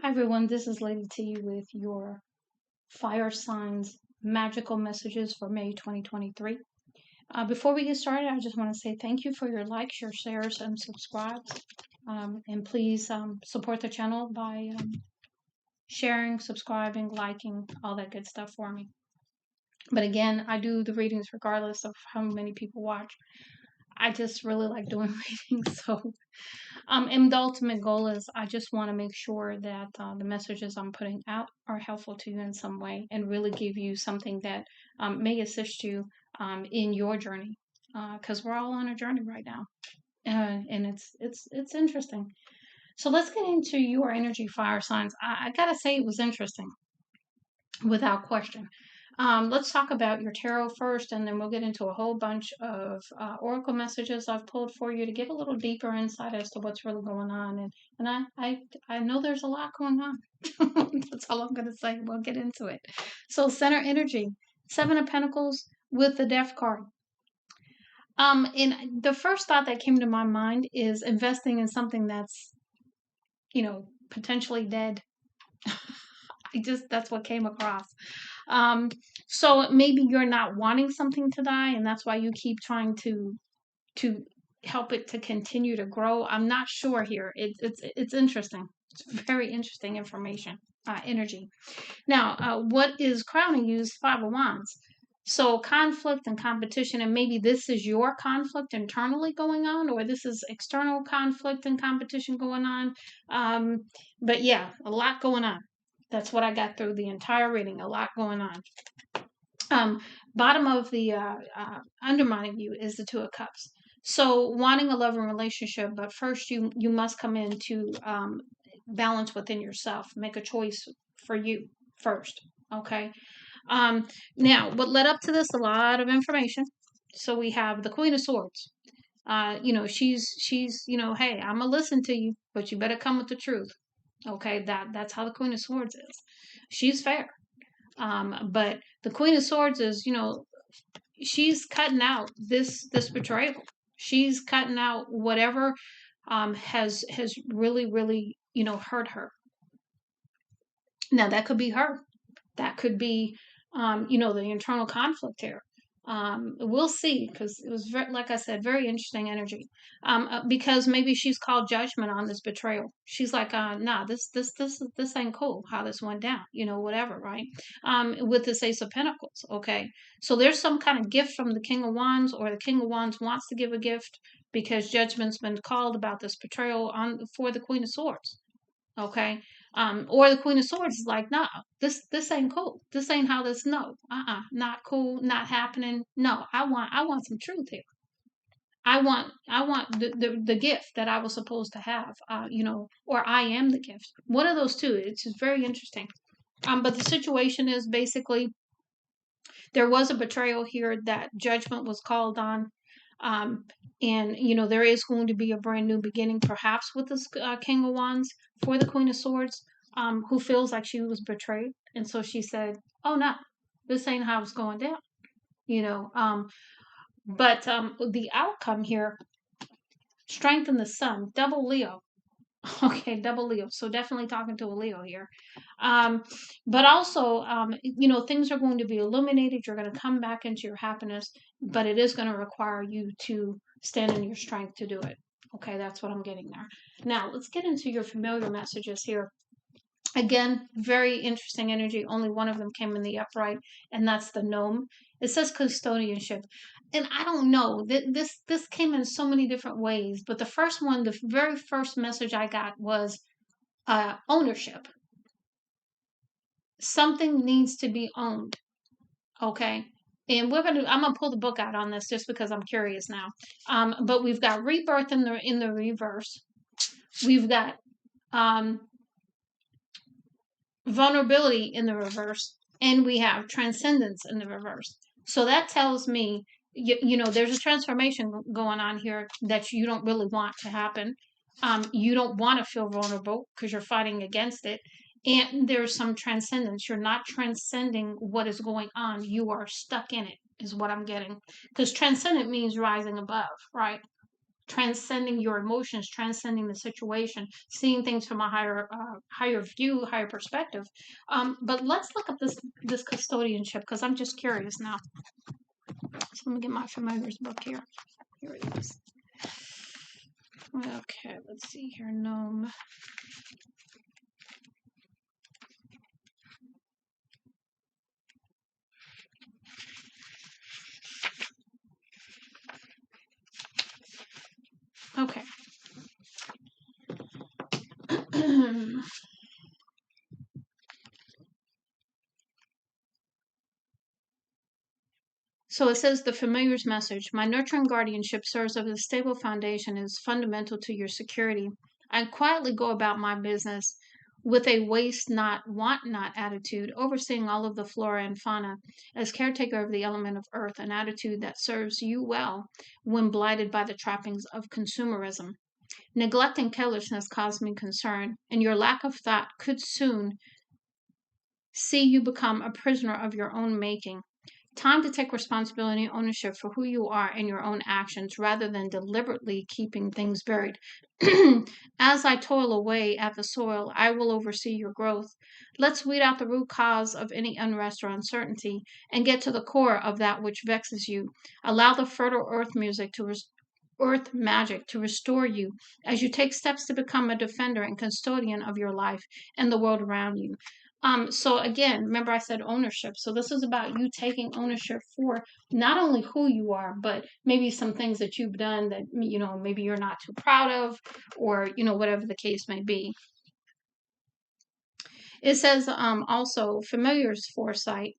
Hi everyone, this is Lady T with your fire signs magical messages for May 2023. Before we get started, I just want to say thank you for your likes, your shares, and subscribes. And please support the channel by sharing, subscribing, liking, all that good stuff for me. But again, I do the readings regardless of how many people watch. I just really like doing readings, so and the ultimate goal is I just want to make sure that the messages I'm putting out are helpful to you in some way and really give you something that may assist you in your journey because we're all on a journey right now, and it's interesting. So let's get into your energy fire signs. I gotta say it was interesting without question. Let's talk about your tarot first, and then we'll get into a whole bunch of oracle messages I've pulled for you to give a little deeper insight as to what's really going on. And I know there's a lot going on. That's all I'm going to say. We'll get into it. So, center energy, Seven of Pentacles with the Death card. And the first thought that came to my mind is investing in something that's, potentially dead. That's what came across. Um, so maybe you're not wanting something to die, and that's why you keep trying to help it to continue to grow. I'm not sure here. It's interesting. It's very interesting information, energy. Now, what is crowning you is Five of Wands. So conflict and competition, and maybe this is your conflict internally going on, or this is external conflict and competition going on. But yeah, a lot going on. That's what I got through the entire reading. A lot going on. Um, Bottom of the undermining you is the Two of Cups. So wanting a loving relationship, but first you must come in to balance within yourself. Make a choice for you first. Okay. Now, what led up to this? A lot of information. So we have the Queen of Swords. She's hey, I'm gonna listen to you, but you better come with the truth. Okay, that's how the Queen of Swords is. She's fair. But the Queen of Swords is, she's cutting out this betrayal. She's cutting out whatever has really hurt her. Now that could be her. That could be the internal conflict here. We'll see because it was like I said, very interesting energy. Because maybe she's called judgment on this betrayal. She's like, nah, this ain't cool. How this went down, whatever, right? With this Ace of Pentacles, okay. So there's some kind of gift from the King of Wands, or the King of Wands wants to give a gift because judgment's been called about this betrayal on for the Queen of Swords, okay. Or the Queen of Swords is like, nah, this ain't cool. This ain't how this. No, not cool, not happening. No, I want some truth here. I want the gift that I was supposed to have. Or I am the gift. One of those two. It's just very interesting. But the situation is basically there was a betrayal here that judgment was called on. Um, and there is going to be a brand new beginning, perhaps with this King of Wands for the Queen of Swords, who feels like she was betrayed, and so she said, "Oh no, this ain't how it's going down." You know, but the outcome here: strengthen the sun, double Leo. Okay, double Leo. So definitely talking to a Leo here. But also, things are going to be illuminated. You're going to come back into your happiness, but it is going to require you to stand in your strength to do it. Okay, that's what I'm getting there. Now, let's get into your familiar messages here. Again, very interesting energy. Only one of them came in the upright, and that's the gnome. It says custodianship, and I don't know. This came in so many different ways, but the very first message I got was ownership. Something needs to be owned. Okay. And I'm gonna pull the book out on this just because I'm curious now. But we've got rebirth in the reverse. We've got um, vulnerability in the reverse, and we have transcendence in the reverse. So that tells me, there's a transformation going on here that you don't really want to happen. You don't want to feel vulnerable because you're fighting against it. And there's some transcendence. You're not transcending what is going on. You are stuck in it, is what I'm getting. Because transcendent means rising above, right? transcending your emotions, transcending the situation, seeing things from a higher view, higher perspective. But let's look up this custodianship, because I'm just curious now. So let me get my familiars book here. Here it is. Okay, let's see here. Gnome. Okay. So it says the familiar's message. My nurturing guardianship serves as a stable foundation and is fundamental to your security. I quietly go about my business with a waste not, want not attitude, overseeing all of the flora and fauna as caretaker of the element of earth, an attitude that serves you well when blighted by the trappings of consumerism. Neglect and carelessness cause me concern, and your lack of thought could soon see you become a prisoner of your own making. Time to take responsibility and ownership for who you are and your own actions rather than deliberately keeping things buried. As I toil away at the soil, I will oversee your growth. Let's weed out the root cause of any unrest or uncertainty and get to the core of that which vexes you. Allow the fertile earth magic to restore you as you take steps to become a defender and custodian of your life and the world around you. So again, remember I said ownership. So this is about you taking ownership for not only who you are, but maybe some things that you've done that, maybe you're not too proud of, or, whatever the case may be. It says also familiar's foresight.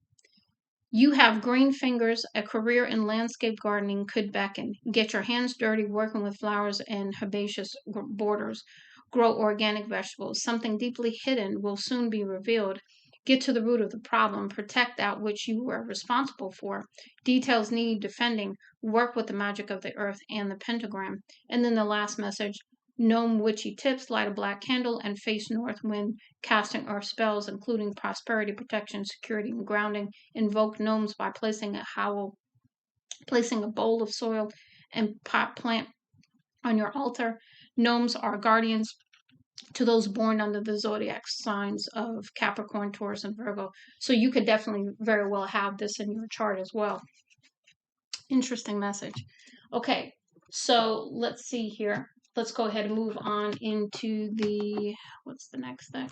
You have green fingers, a career in landscape gardening could beckon. Get your hands dirty working with flowers and herbaceous borders. Grow organic vegetables. Something deeply hidden will soon be revealed. Get to the root of the problem. Protect that which you were responsible for. Details need defending. Work with the magic of the earth and the pentagram. And then the last message. Gnome witchy tips, light a black candle and face north when casting earth spells, including prosperity, protection, security, and grounding. Invoke gnomes by placing a bowl of soil and pot plant on your altar. Gnomes are guardians to those born under the zodiac signs of Capricorn, Taurus, and Virgo. So you could definitely very well have this in your chart as well. Interesting message. Okay, so let's see here. Let's go ahead and move on into what's the next deck?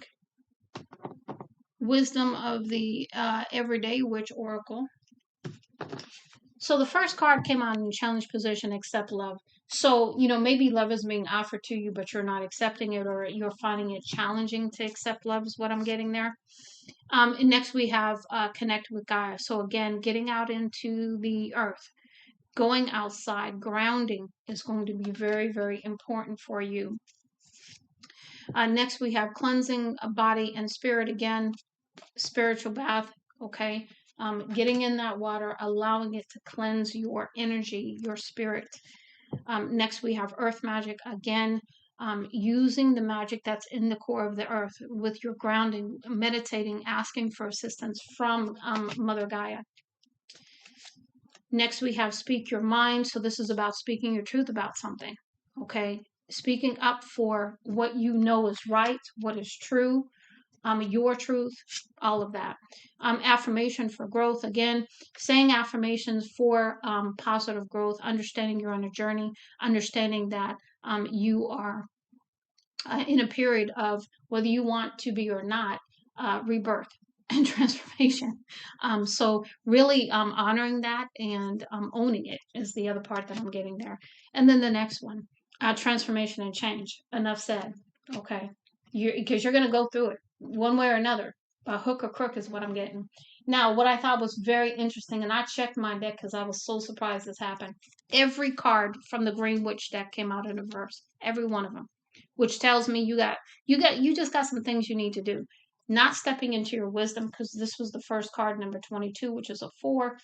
Wisdom of the Everyday Witch Oracle. So the first card came out in challenge position, accept love. So, maybe love is being offered to you, but you're not accepting it, or you're finding it challenging to accept love is what I'm getting there. And next we have connect with Gaia. So again, getting out into the earth, going outside, grounding is going to be very, very important for you. Next we have cleansing a body and spirit. Again, spiritual bath, okay? Getting in that water, allowing it to cleanse your energy, your spirit. Next, we have earth magic. Again, using the magic that's in the core of the earth with your grounding, meditating, asking for assistance from Mother Gaia. Next, we have speak your mind. So this is about speaking your truth about something, okay? Speaking up for what you know is right, what is true, your truth, all of that. Affirmation for growth. Again, saying affirmations for positive growth, understanding you're on a journey, understanding that you are in a period of, whether you want to be or not, rebirth and transformation. So really honoring that and owning it is the other part that I'm getting there. And then the next one, transformation and change. Enough said. Okay. Because you're going to go through it one way or another. A hook or crook is what I'm getting. Now, what I thought was very interesting, and I checked my deck because I was so surprised this happened. Every card from the Green Witch deck came out in reverse. Every one of them, which tells me you just got some things you need to do. Not stepping into your wisdom, because this was the first card, number 22, which is a 4.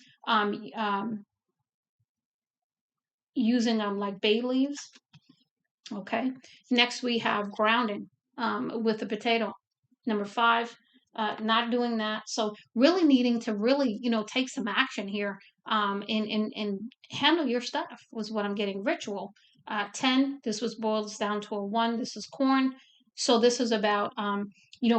Using like bay leaves. Okay. Next we have grounding with the potato. Number 5, not doing that. So really needing to really, take some action here and handle your stuff was what I'm getting. Ritual. 10, this was boils down to a 1. This is corn. So this is about,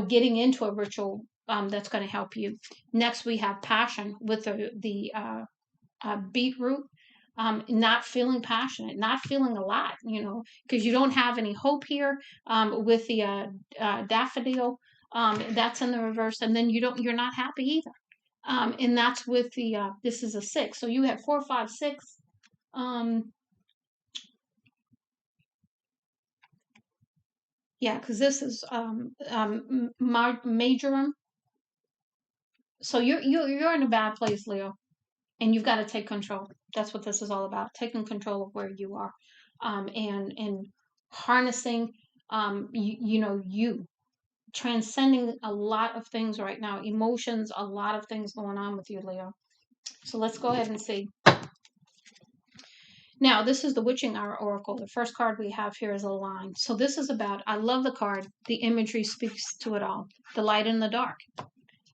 getting into a ritual that's going to help you. Next, we have passion with the beetroot. Not feeling passionate, not feeling alive, because you don't have any hope here. With the daffodil, that's in the reverse, and then you're not happy either. And that's with the this is a 6, so you have 4, 5, 6. Yeah, because this is majorum. So you're in a bad place, Leo, and you've got to take control. That's what this is all about: taking control of where you are, and harnessing, you transcending a lot of things right now, emotions, a lot of things going on with you, Leo. So let's go ahead and see. Now, this is the Witching Hour Oracle. The first card we have here is a line. So this is about, I love the card. The imagery speaks to it all. The light and the dark.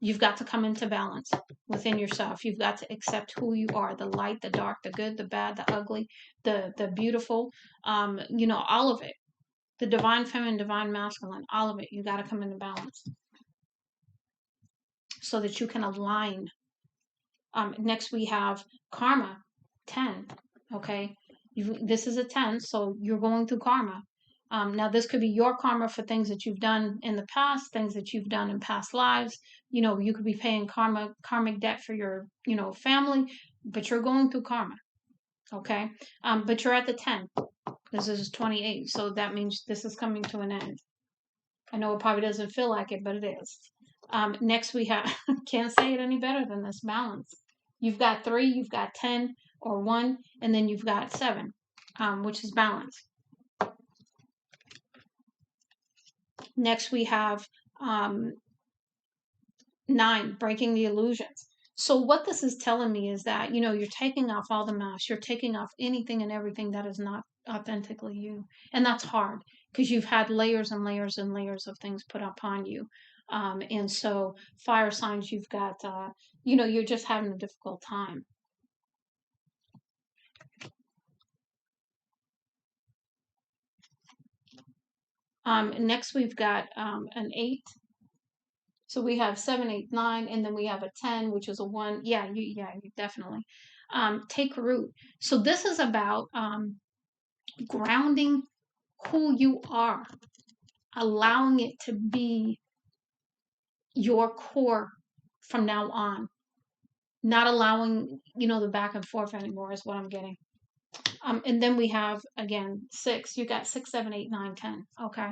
You've got to come into balance within yourself. You've got to accept who you are, the light, the dark, the good, the bad, the ugly, the beautiful, all of it. The divine feminine, divine masculine, all of it. You got to come into balance so that you can align. Next, we have karma, 10. Okay. This is a 10, so you're going through karma. Now, this could be your karma for things that you've done in the past, things that you've done in past lives. You could be paying karmic debt for your, family, but you're going through karma. Okay. But you're at the 10. This is 28. So that means this is coming to an end. I know it probably doesn't feel like it, but it is. Next, we have, can't say it any better than this, balance. You've got 3, you've got 10 or 1, and then you've got 7, which is balance. Next, we have 9, breaking the illusions. So what this is telling me is that, you're taking off all the masks. You're taking off anything and everything that is not authentically you. And that's hard because you've had layers and layers and layers of things put upon you. And so fire signs, you've got, you're just having a difficult time. Next, we've got an 8. So we have 7, 8, 9, and then we have a 10, which is a 1. Yeah, you definitely take root. So this is about grounding who you are, allowing it to be your core from now on, not allowing the back and forth anymore is what I'm getting. And then we have again 6. You got 6, 7, 8, 9, 10. Okay.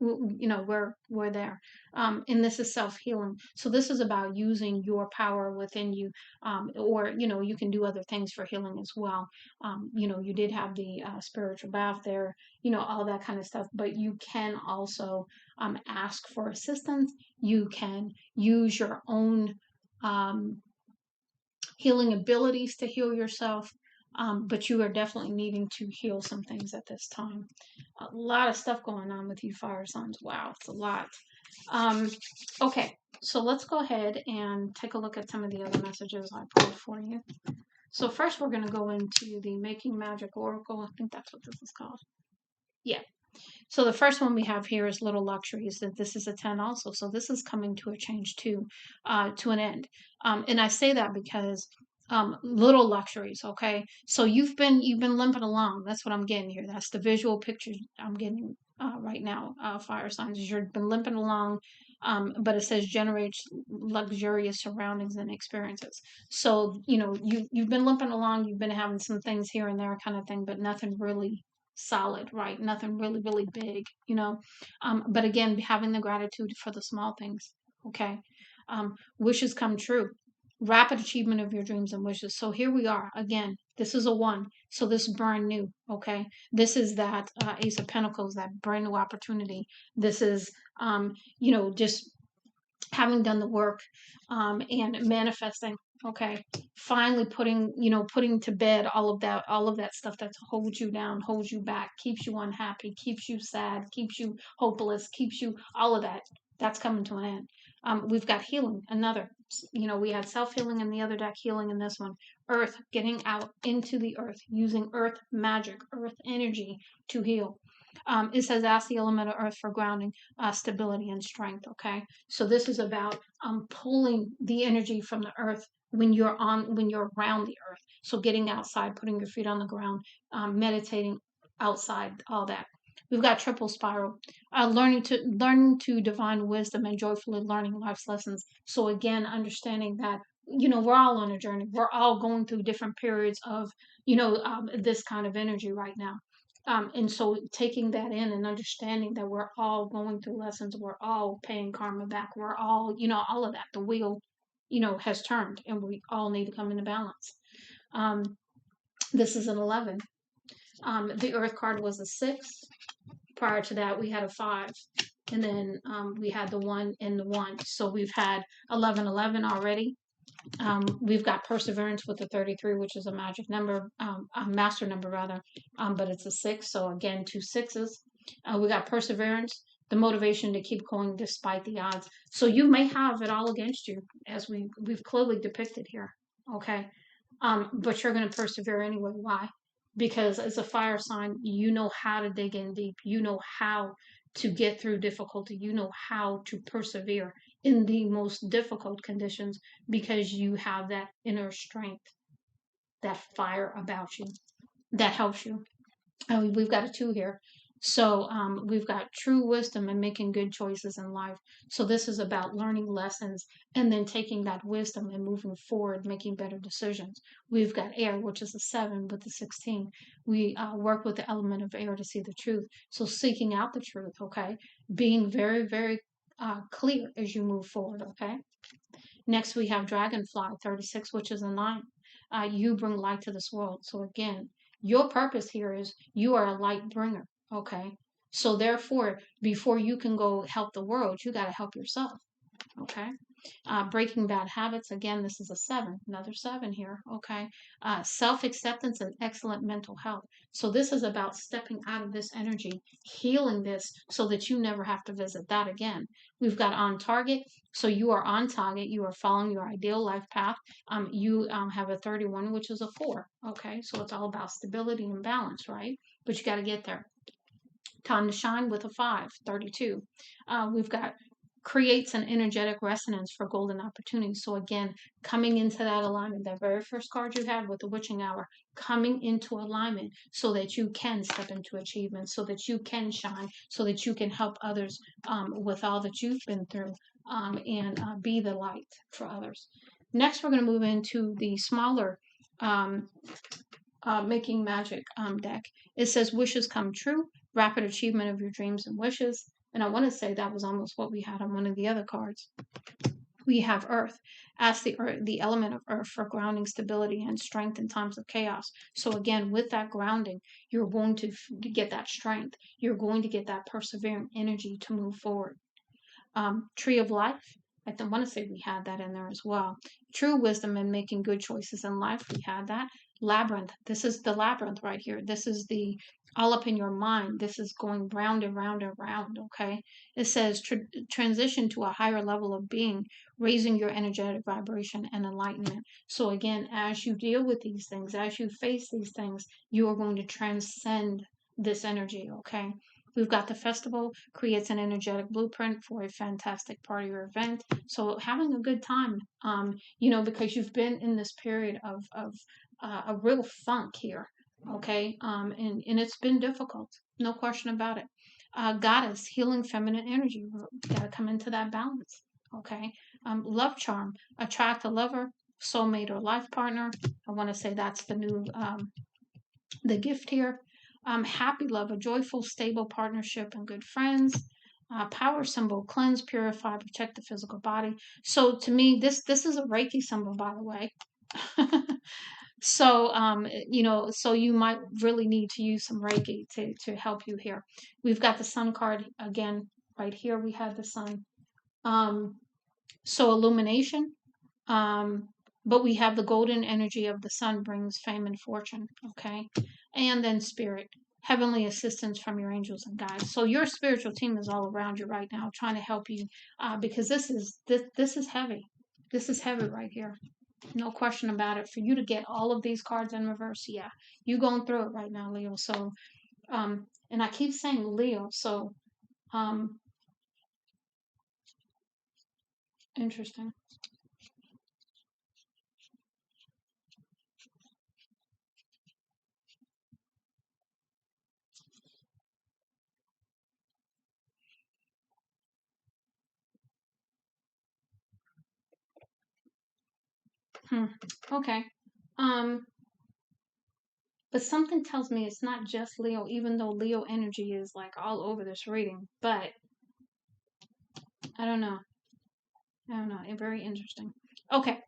We're there. And this is self-healing. So this is about using your power within you, or you can do other things for healing as well. You did have the spiritual bath there, all that kind of stuff, but you can also ask for assistance. You can use your own healing abilities to heal yourself. But you are definitely needing to heal some things at this time. A lot of stuff going on with you fire signs. Wow, it's a lot. Okay, so let's go ahead and take a look at some of the other messages I pulled for you. So first we're going to go into the Making Magic Oracle. I think that's what this is called. Yeah. So the first one we have here is Little Luxuries. That this is a 10 also. So this is coming to a change too, to an end. And I say that because little luxuries. Okay, so you've been limping along. That's what I'm getting here. That's the visual picture I'm getting right now. Fire signs, you've been limping along, but it says generates luxurious surroundings and experiences. So you've been limping along. You've been having some things here and there, kind of thing, but nothing really solid, right? Nothing really big, but again, having the gratitude for the small things. Okay, wishes come true, rapid achievement of your dreams and wishes. So here we are again. This is a 1, so this is brand new. Okay, this is that Ace of Pentacles, that brand new opportunity. This is just having done the work, and manifesting. Okay, finally putting to bed all of that stuff that holds you down, holds you back, keeps you unhappy, keeps you sad, keeps you hopeless, keeps you all of that. That's coming to an end. We've got healing, another. We had self-healing in the other deck, healing in this one. Earth, getting out into the earth, using earth magic, earth energy to heal. It says, ask the element of earth for grounding, stability, and strength. Okay, so this is about pulling the energy from the earth when you're around the earth. So getting outside, putting your feet on the ground, meditating outside, all that. We've got triple spiral, learning to divine wisdom and joyfully learning life's lessons. So again, understanding that we're all on a journey. We're all going through different periods of this kind of energy right now. And so taking that in and understanding that we're all going through lessons, we're all paying karma back, we're all, all of that. The wheel, has turned and we all need to come into balance. This is an 11. The Earth card was a 6. Prior to that, we had a 5. And then we had the 1 and the 1. So we've had 11 already. We've got perseverance with the 33, which is a magic number, a master number rather, but it's a 6. So again, 2 6s. We got perseverance, the motivation to keep going despite the odds. So you may have it all against you, as we've clearly depicted here. Okay, but you're going to persevere anyway. Why? Because as a fire sign, you know how to dig in deep. You know how to get through difficulty. You know how to persevere in the most difficult conditions because you have that inner strength, that fire about you that helps you. We've got a 2 here. So we've got true wisdom and making good choices in life. So this is about learning lessons and then taking that wisdom and moving forward, making better decisions. We've got air, which is a 7 with the 16. We work with the element of air to see the truth. So seeking out the truth, okay? Being very, very clear as you move forward, okay? Next, we have Dragonfly 36, which is a 9. You bring light to this world. So again, your purpose here is you are a light bringer. Okay. So therefore, before you can go help the world, you got to help yourself. Okay. Breaking bad habits. Again, this is a 7, another 7 here. Okay. Self-acceptance and excellent mental health. So this is about stepping out of this energy, healing this so that you never have to visit that again. We've got on target. So you are on target. You are following your ideal life path. You have a 31, which is a 4. Okay. So it's all about stability and balance, right? But you got to get there. Time to shine with a 5, 32. We've got creates an energetic resonance for golden opportunities. So again, coming into that alignment, that very first card you had with the witching hour, coming into alignment so that you can step into achievement, so that you can shine, so that you can help others with all that you've been through and be the light for others. Next, we're going to move into the smaller Making Magic deck. It says wishes come true, rapid achievement of your dreams and wishes. And I want to say that was almost what we had on one of the other cards. We have Earth. Ask the element of Earth for grounding, stability, and strength in times of chaos. So again, with that grounding, you're going to get that strength. You're going to get that persevering energy to move forward. Tree of Life. I want to say we had that in there as well. True wisdom and making good choices in life. We had that. Labyrinth. This is the labyrinth right here. This is the all up in your mind. This is going round and round and round. Okay. It says transition to a higher level of being, raising your energetic vibration and enlightenment. So again, as you deal with these things, as you face these things, you are going to transcend this energy. Okay. We've got the festival, creates an energetic blueprint for a fantastic party or event. So having a good time, because you've been in this period of a real funk here, okay? And it's been difficult, no question about it. Goddess, healing feminine energy. We've got to come into that balance, okay? Love charm, attract a lover, soulmate or life partner. I want to say that's the new, the gift here. Happy love, a joyful, stable partnership and good friends. Power symbol, cleanse, purify, protect the physical body. So to me, this is a Reiki symbol, by the way. So so you might really need to use some Reiki to help you here. We've got the Sun card again right here. We had the Sun. So illumination. But we have the golden energy of the sun brings fame and fortune. Okay. And then spirit. heavenly assistance from your angels and guides. So your spiritual team is all around you right now, trying to help you, because this is heavy. This is heavy right here. No question about it. For you to get all of these cards in reverse, yeah, you going through it right now, Leo. So, and I keep saying Leo. So, interesting. Okay. Um, but something tells me it's not just Leo, even though Leo energy is like all over this reading. But I don't know. I don't know. Very interesting. Okay.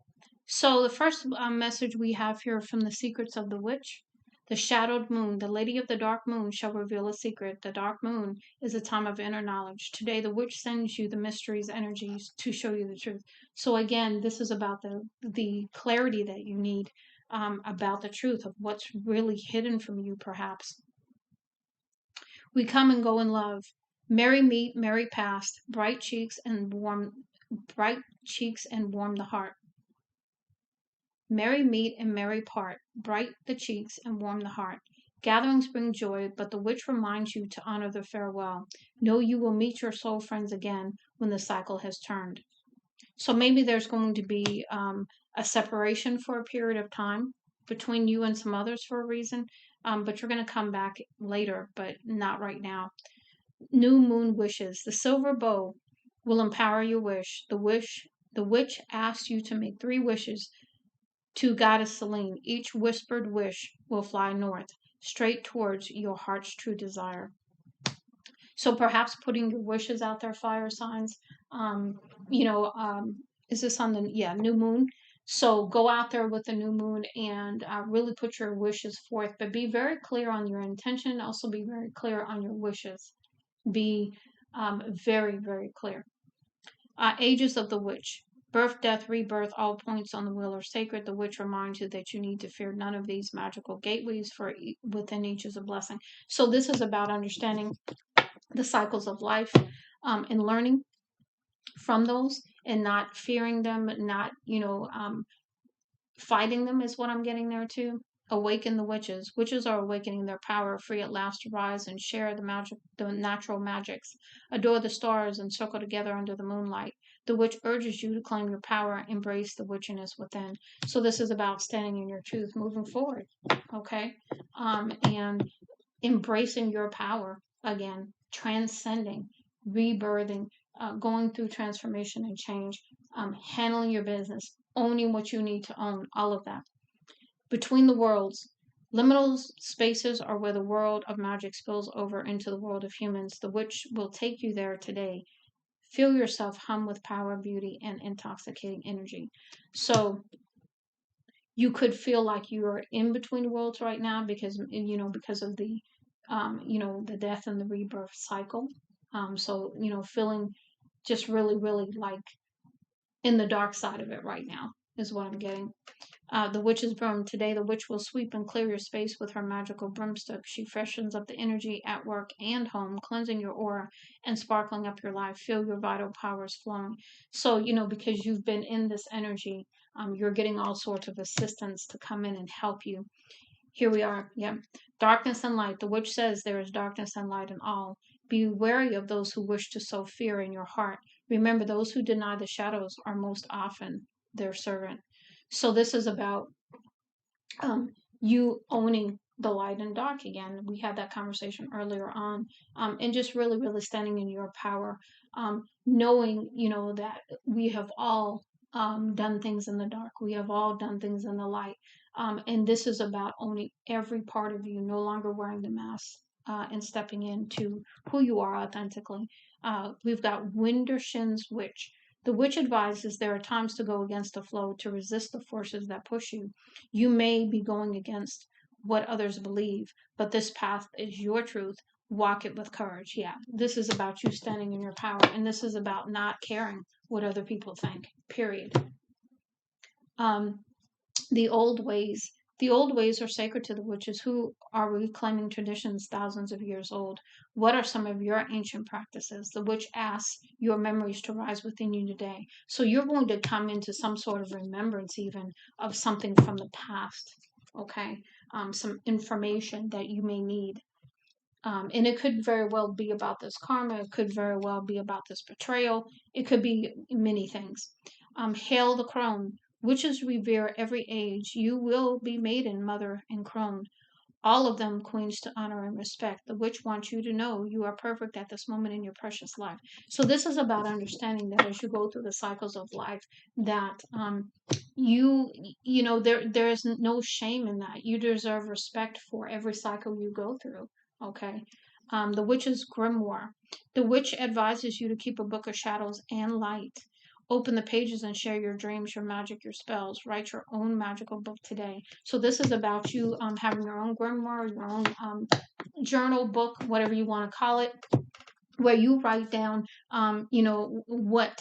So the first message we have here from the Secrets of the Witch. The shadowed moon, the lady of the dark moon, shall reveal a secret. The dark moon is a time of inner knowledge. Today, the witch sends you the mysteries, energies to show you the truth. So again, this is about the clarity that you need about the truth of what's really hidden from you, perhaps. We come and go in love. Merry meet, merry past, bright cheeks and warm the heart. Merry meet and merry part, bright the cheeks and warm the heart. Gatherings bring joy, but the witch reminds you to honor the farewell. Know you will meet your soul friends again when the cycle has turned. So maybe there's going to be a separation for a period of time between you and some others for a reason, but you're going to come back later, but not right now. New moon wishes. The silver bow will empower your wish. The witch asks you to make 3 wishes to Goddess Selene. Each whispered wish will fly north, straight towards your heart's true desire. So perhaps putting your wishes out there, fire signs. Um, is this on the new moon? So go out there with the new moon and really put your wishes forth, but be very clear on your intention. Also, be very clear on your wishes. Be very, very clear. Ages of the Witch. Birth, death, rebirth, all points on the wheel are sacred. The witch reminds you that you need to fear none of these magical gateways, for within each is a blessing. So this is about understanding the cycles of life and learning from those and not fearing them, not, fighting them is what I'm getting there too. Awaken the witches. Witches are awakening their power, free at last to rise and share the natural magics. Adore the stars and circle together under the moonlight. The witch urges you to claim your power, embrace the witchiness within. So this is about standing in your truth, moving forward, okay, and embracing your power again, transcending, rebirthing, going through transformation and change, handling your business, owning what you need to own, all of that. Between the worlds, liminal spaces are where the world of magic spills over into the world of humans. The witch will take you there today. Feel yourself hum with power, beauty, and intoxicating energy. So you could feel like you are in between worlds right now because because of the the death and the rebirth cycle. So feeling just really, really like in the dark side of it right now is what I'm getting. The witch's broom. Today, the witch will sweep and clear your space with her magical broomstick. She freshens up the energy at work and home, cleansing your aura and sparkling up your life. Feel your vital powers flowing. So, because you've been in this energy, you're getting all sorts of assistance to come in and help you. Here we are. Yep. Darkness and light. The witch says there is darkness and light in all. Be wary of those who wish to sow fear in your heart. Remember, those who deny the shadows are most often their servant. So this is about you owning the light and dark again. We had that conversation earlier on, and just really, really standing in your power, knowing, that we have all done things in the dark. We have all done things in the light. And this is about owning every part of you, no longer wearing the mask. And stepping into who you are authentically. We've got Windershin's Witch. The witch advises there are times to go against the flow, to resist the forces that push you. You may be going against what others believe, but this path is your truth. Walk it with courage. Yeah, this is about you standing in your power, and this is about not caring what other people think, period. The old ways. The old ways are sacred to the witches who are reclaiming traditions thousands of years old. What are some of your ancient practices? The witch asks your memories to rise within you today. So you're going to come into some sort of remembrance even of something from the past, okay? Some information that you may need. And it could very well be about this karma. It could very well be about this betrayal. It could be many things. Hail the crone. Witches revere every age. You will be maiden, mother, and crone. All of them queens to honor and respect. The witch wants you to know you are perfect at this moment in your precious life. So this is about understanding that as you go through the cycles of life, that you know there is no shame in that. You deserve respect for every cycle you go through. Okay. The witch's grimoire. The witch advises you to keep a book of shadows and light. Open the pages and share your dreams, your magic, your spells. Write your own magical book today. So this is about you having your own grimoire, your own journal book, whatever you want to call it, where you write down, you know, what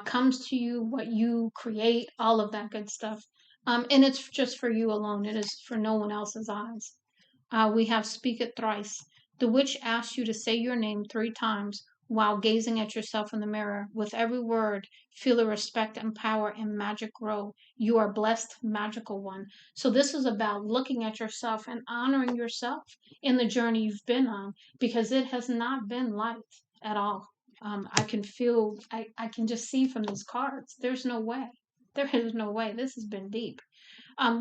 comes to you, what you create, all of that good stuff. And it's just for you alone. It is for no one else's eyes. We have Speak It Thrice. The witch asks you to say your name 3 times while gazing at yourself in the mirror. With every word, feel the respect and power and magic grow. You are blessed, magical one. So this is about looking at yourself and honoring yourself in the journey you've been on, because it has not been light at all. I can feel, I can just see from these cards, there's no way. There is no way. This has been deep.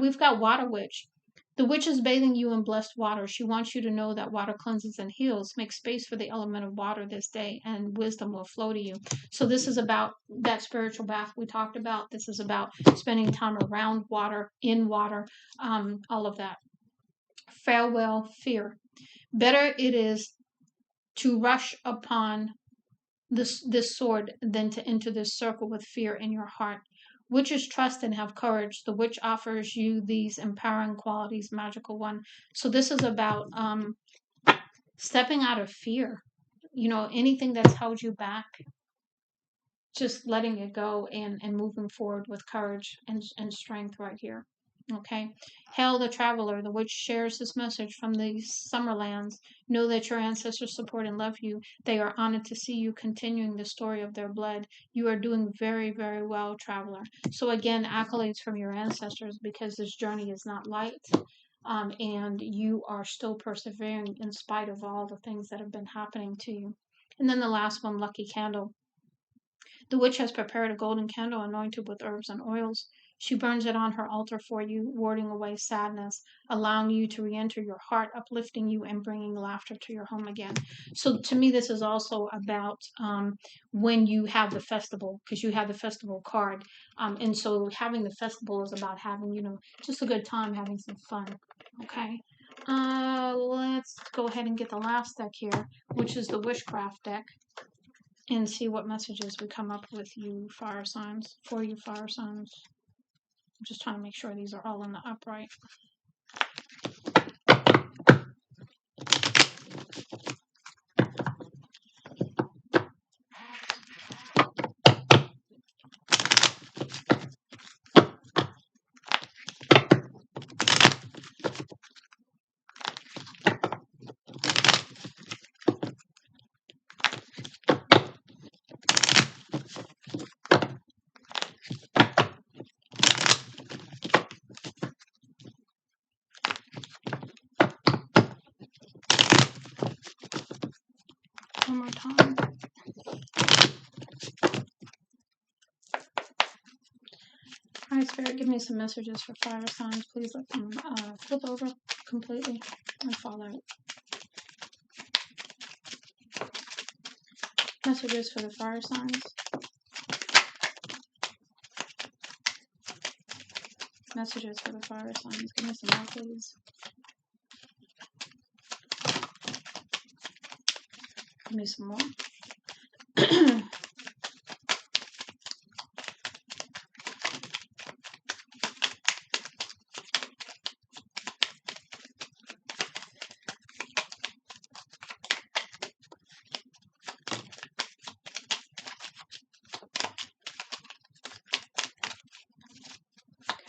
We've got Water Witch. The witch is bathing you in blessed water. She wants you to know that water cleanses and heals. Make space for the element of water this day, and wisdom will flow to you. So this is about that spiritual bath we talked about. This is about spending time around water, in water, all of that. Farewell, fear. Better it is to rush upon this sword than to enter this circle with fear in your heart. Witches trust and have courage. The witch offers you these empowering qualities, magical one. So this is about stepping out of fear. You know, anything that's held you back, just letting it go and moving forward with courage and strength right here. Okay. Hail the traveler. The witch shares this message from the summer lands. Know that your ancestors support and love you. They are honored to see you continuing the story of their blood. You are doing very, very well, traveler. So again, accolades from your ancestors, because this journey is not light. And you are still persevering in spite of all the things that have been happening to you. And then the last one, lucky candle. The witch has prepared a golden candle anointed with herbs and oils. She burns it on her altar for you, warding away sadness, allowing you to re-enter your heart, uplifting you, and bringing laughter to your home again. So to me, this is also about when you have the festival, because you have the festival card. And so having the festival is about having, you know, just a good time, having some fun. Okay. Let's go ahead and get the last deck here, which is the Witchcraft deck, and see what messages we come up with you fire signs, for you fire signs. I'm just trying to make sure these are all in the upright. One more time. All right, Spirit, give me some messages for fire signs. Please let them flip over completely and fall out. Messages for the fire signs. Messages for the fire signs. Give me some more, please. Give me some more.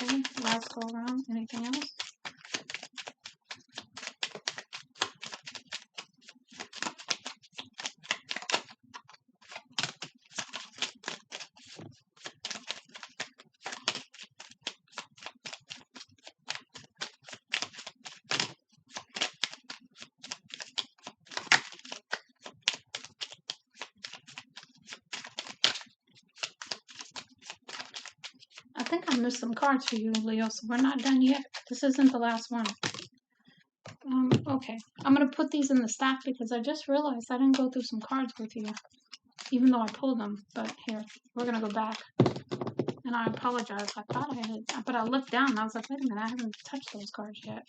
Okay, last go around. Anything else? I missed some cards for you, Leo, so we're not done yet. This isn't the last one. Okay, I'm going to put these in the stack because I just realized I didn't go through some cards with you, even though I pulled them. But here, we're going to go back. And I apologize. I thought I had, but I looked down and I was like, wait a minute, I haven't touched those cards yet.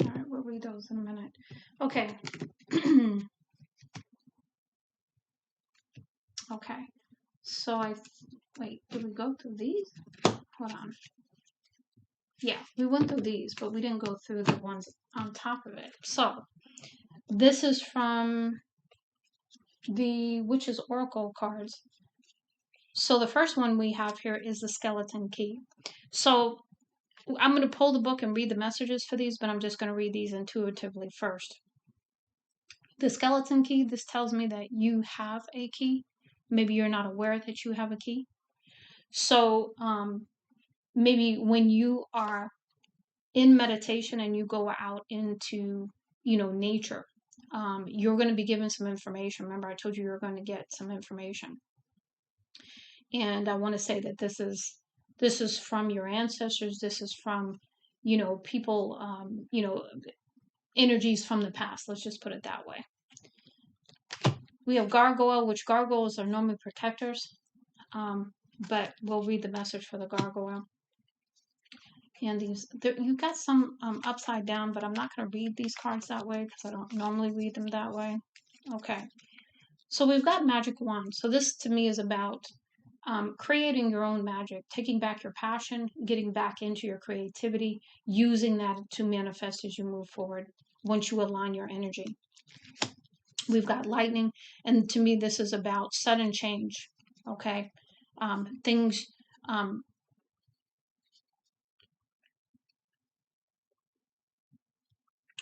All right, we'll read those in a minute. Okay. Okay. So wait, did we go through these? Hold on. Yeah, we went through these, but we didn't go through the ones on top of it. So this is from the Witch's Oracle cards. So the first one we have here is the Skeleton Key. So I'm going to pull the book and read the messages for these, but I'm just going to read these intuitively first. The Skeleton Key, this tells me that you have a key. Maybe you're not aware that you have a key. So maybe when you are in meditation and you go out into, nature, you're going to be given some information. Remember, I told you you're going to get some information. And I want to say that this is from your ancestors. This is from, people, energies from the past. Let's just put it that way. We have gargoyle, which gargoyles are normally protectors. But we'll read the message for the gargoyle. And you got some upside down, but I'm not going to read these cards that way because I don't normally read them that way. Okay. So we've got magic wand. So this to me is about creating your own magic, taking back your passion, getting back into your creativity, using that to manifest as you move forward once you align your energy. We've got lightning, and to me this is about sudden change. Okay. Things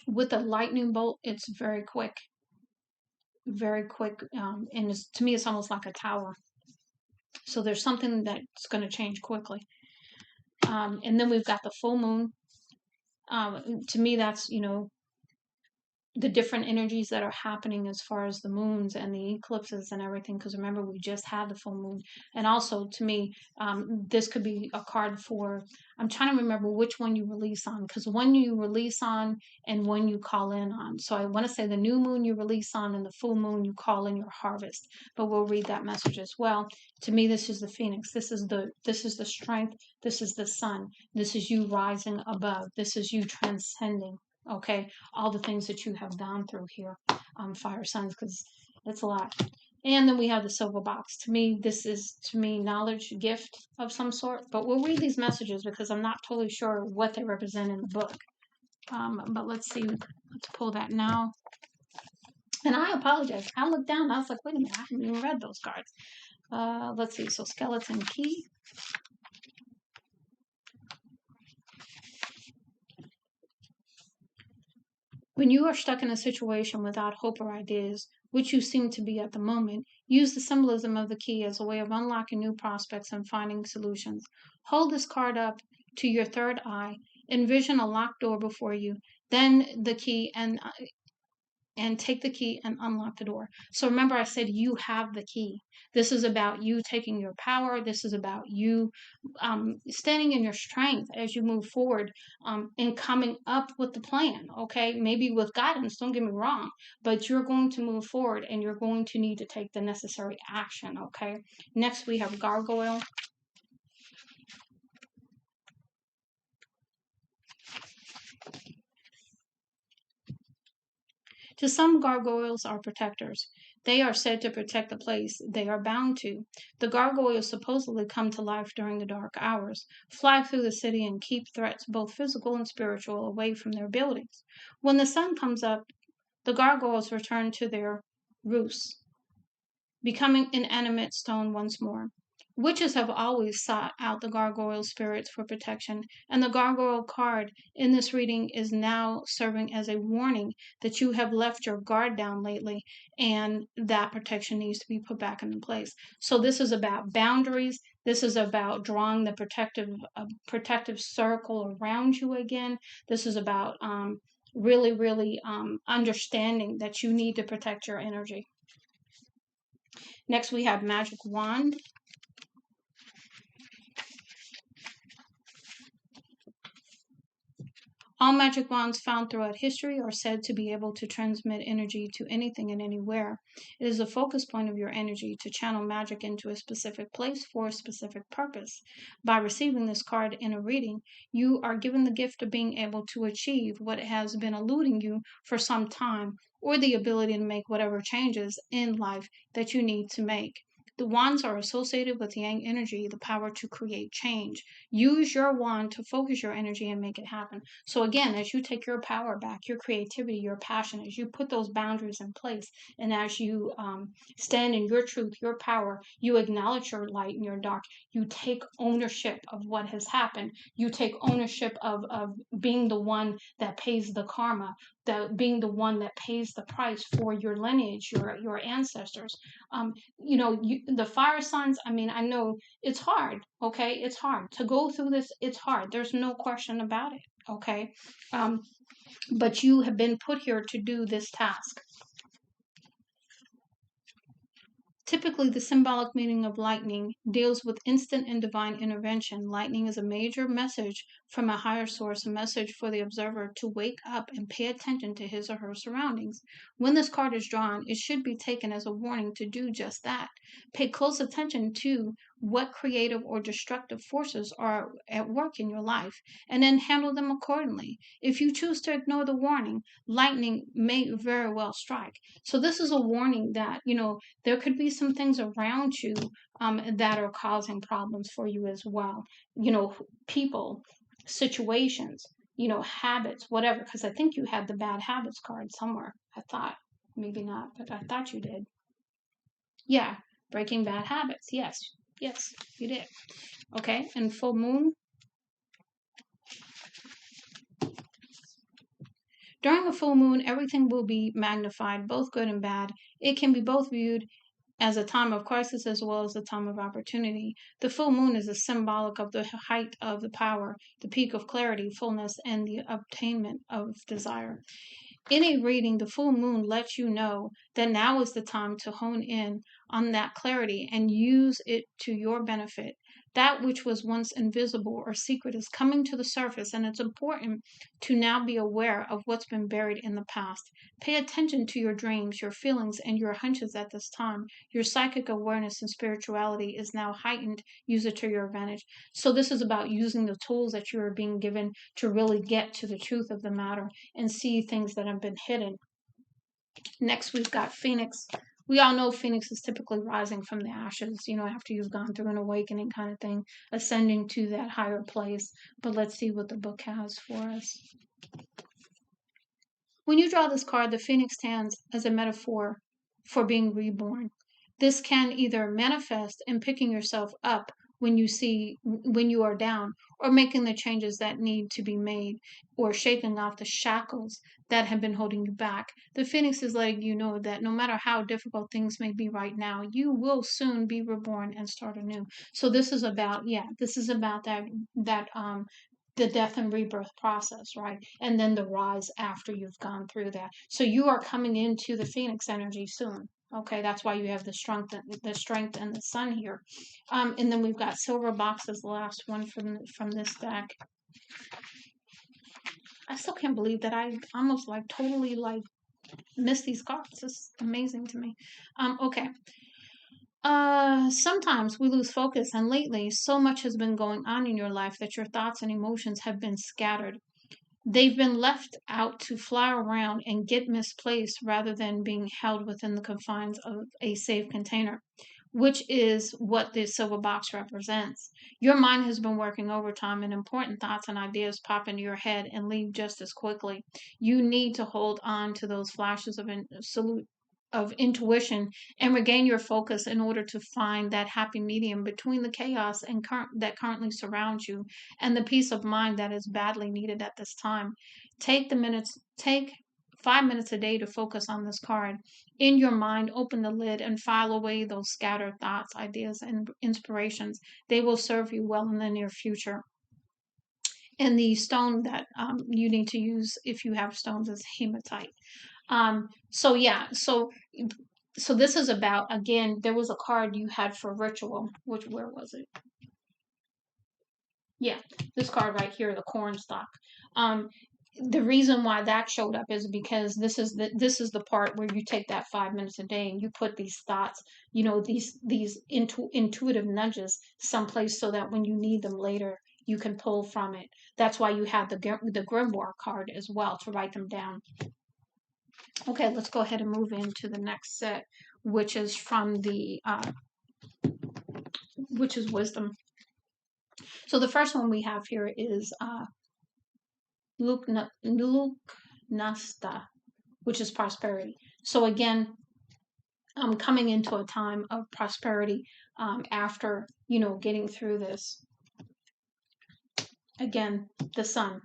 with a lightning bolt, it's very quick, and to me it's almost like a tower. So there's something that's going to change quickly. And then we've got the full moon. To me, that's, the different energies that are happening as far as the moons and the eclipses and everything. Because remember, we just had the full moon. And also, to me, this could be a card for, I'm trying to remember which one you release on. Because when you release on and when you call in on. So I want to say the new moon you release on and the full moon you call in your harvest. But we'll read that message as well. To me, this is the phoenix. This is the strength. This is the sun. This is you rising above. This is you transcending. Okay, all the things that you have gone through here, fire signs, because it's a lot. And then we have the silver box. To me, this is knowledge, gift of some sort. But we'll read these messages because I'm not totally sure what they represent in the book. But let's see. Let's pull that now. And I apologize. I looked down. I was like, wait a minute. I haven't even read those cards. Let's see. So skeleton key. When you are stuck in a situation without hope or ideas, which you seem to be at the moment, use the symbolism of the key as a way of unlocking new prospects and finding solutions. Hold this card up to your third eye, envision a locked door before you, then the key and take the key and unlock the door. So remember, I said you have the key. This is about you taking your power. This is about you standing in your strength as you move forward and coming up with the plan. Okay, maybe with guidance, don't get me wrong, but you're going to move forward and you're going to need to take the necessary action. Okay, next we have gargoyle. To some, gargoyles are protectors. They are said to protect the place they are bound to. The gargoyles supposedly come to life during the dark hours, fly through the city, and keep threats, both physical and spiritual, away from their buildings. When the sun comes up, the gargoyles return to their roosts, becoming inanimate stone once more. Witches have always sought out the gargoyle spirits for protection, and the gargoyle card in this reading is now serving as a warning that you have left your guard down lately and that protection needs to be put back into place. So this is about boundaries. This is about drawing the protective circle around you again. This is about really, really understanding that you need to protect your energy. Next, we have Magic Wand. All magic wands found throughout history are said to be able to transmit energy to anything and anywhere. It is a focus point of your energy to channel magic into a specific place for a specific purpose. By receiving this card in a reading, you are given the gift of being able to achieve what has been eluding you for some time, or the ability to make whatever changes in life that you need to make. The wands are associated with yang energy, the power to create change. Use your wand to focus your energy and make it happen. So again, as you take your power back, your creativity, your passion, as you put those boundaries in place, and as you stand in your truth, your power, you acknowledge your light and your dark. You take ownership of what has happened. You take ownership of being the one that pays the karma, being the one that pays the price for your lineage, your ancestors. The fire signs. I mean, I know it's hard. Okay, it's hard to go through this. It's hard. There's no question about it. Okay, um, but you have been put here to do this task. Typically, the symbolic meaning of lightning deals with instant and divine intervention. Lightning is a major message from a higher source, a message for the observer to wake up and pay attention to his or her surroundings. When this card is drawn, it should be taken as a warning to do just that. Pay close attention to what creative or destructive forces are at work in your life, and then handle them accordingly. If you choose to ignore the warning, lightning may very well strike. So, this is a warning that, there could be some things around you that are causing problems for you as well. People, situations, habits, whatever. Because I think you had the bad habits card somewhere. I thought, maybe not, but I thought you did. Yeah, breaking bad habits. Yes, you did. Okay, and full moon. During a full moon, everything will be magnified, both good and bad. It can be both viewed as a time of crisis as well as a time of opportunity. The full moon is a symbolic of the height of the power, the peak of clarity, fullness, and the obtainment of desire. In a reading, the full moon lets you know that now is the time to hone in on that clarity and use it to your benefit. That which was once invisible or secret is coming to the surface, and it's important to now be aware of what's been buried in the past. Pay attention to your dreams, your feelings, and your hunches at this time. Your psychic awareness and spirituality is now heightened. Use it to your advantage. So, this is about using the tools that you are being given to really get to the truth of the matter and see things that have been hidden. Next, we've got Phoenix. We all know Phoenix is typically rising from the ashes, after you've gone through an awakening kind of thing, ascending to that higher place. But let's see what the book has for us. When you draw this card, the Phoenix stands as a metaphor for being reborn. This can either manifest in picking yourself up when you are down, or making the changes that need to be made, or shaking off the shackles that have been holding you back. The Phoenix is letting you know that no matter how difficult things may be right now, you will soon be reborn and start anew. So this is about that the death and rebirth process, right? And then the rise after you've gone through that. So you are coming into the Phoenix energy soon. Okay, that's why you have the strength and the sun here. And then we've got Silver Box as the last one from this deck. I still can't believe that I almost totally missed these cards. It's amazing to me. Okay. Sometimes we lose focus, and lately, so much has been going on in your life that your thoughts and emotions have been scattered. They've been left out to fly around and get misplaced rather than being held within the confines of a safe container, which is what this silver box represents. Your mind has been working overtime, and important thoughts and ideas pop into your head and leave just as quickly. You need to hold on to those flashes of intuition and regain your focus in order to find that happy medium between the chaos that currently surrounds you and the peace of mind that is badly needed at this time. Take 5 minutes a day to focus on this card. In your mind, open the lid and file away those scattered thoughts, ideas, and inspirations. They will serve you well in the near future. And the stone that you need to use if you have stones is hematite. So yeah, so this is about, again, there was a card you had for ritual, which, where was it? Yeah, this card right here, the cornstalk. Um, the reason why that showed up is because this is the part where you take that 5 minutes a day and you put these thoughts, these intuitive nudges someplace so that when you need them later, you can pull from it. That's why you have the grimoire card as well, to write them down. Okay, let's go ahead and move into the next set, which is from the which is wisdom. So the first one we have here is Luknasta, which is prosperity. So again, coming into a time of prosperity after getting through this. Again, the sun.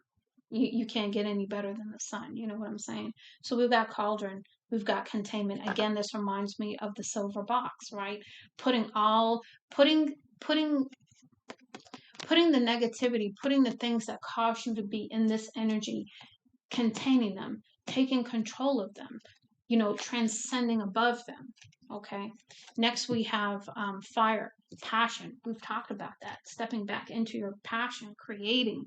You can't get any better than the sun. You know what I'm saying? So we've got cauldron. We've got containment. Again, this reminds me of the silver box, right? Putting all putting putting putting the negativity, putting the things that cause you to be in this energy, containing them, taking control of them, transcending above them. Okay. Next, we have fire, passion. We've talked about that. Stepping back into your passion, creating,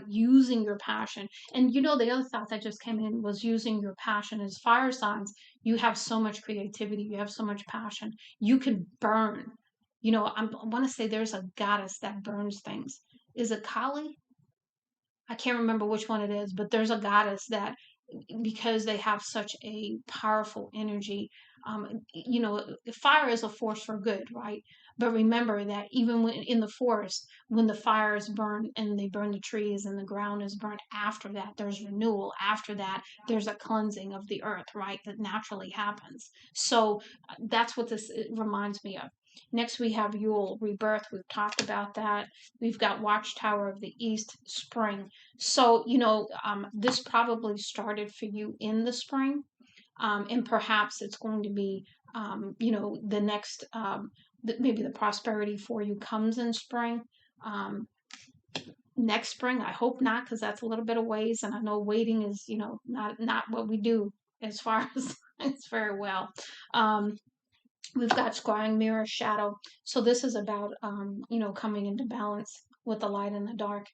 using your passion. And the other thought that just came in was using your passion as fire signs. You have so much creativity, you have so much passion. You can burn. I want to say there's a goddess that burns things. Is it Kali? I can't remember which one it is, but there's a goddess that, because they have such a powerful energy, fire is a force for good, right? But remember that even when in the forest, when the fire is burned and they burn the trees and the ground is burnt, after that, there's renewal. After that, there's a cleansing of the earth, right? That naturally happens. So that's what this reminds me of. Next, we have Yule, rebirth. We've talked about that. We've got Watchtower of the East, spring. So, this probably started for you in the spring, and perhaps it's going to be, the next, maybe the prosperity for you comes in spring. Next spring, I hope not, because that's a little bit of ways, and I know waiting is, not what we do as far as it's very well. We've got scrying mirror shadow. So this is about, coming into balance with the light and the dark.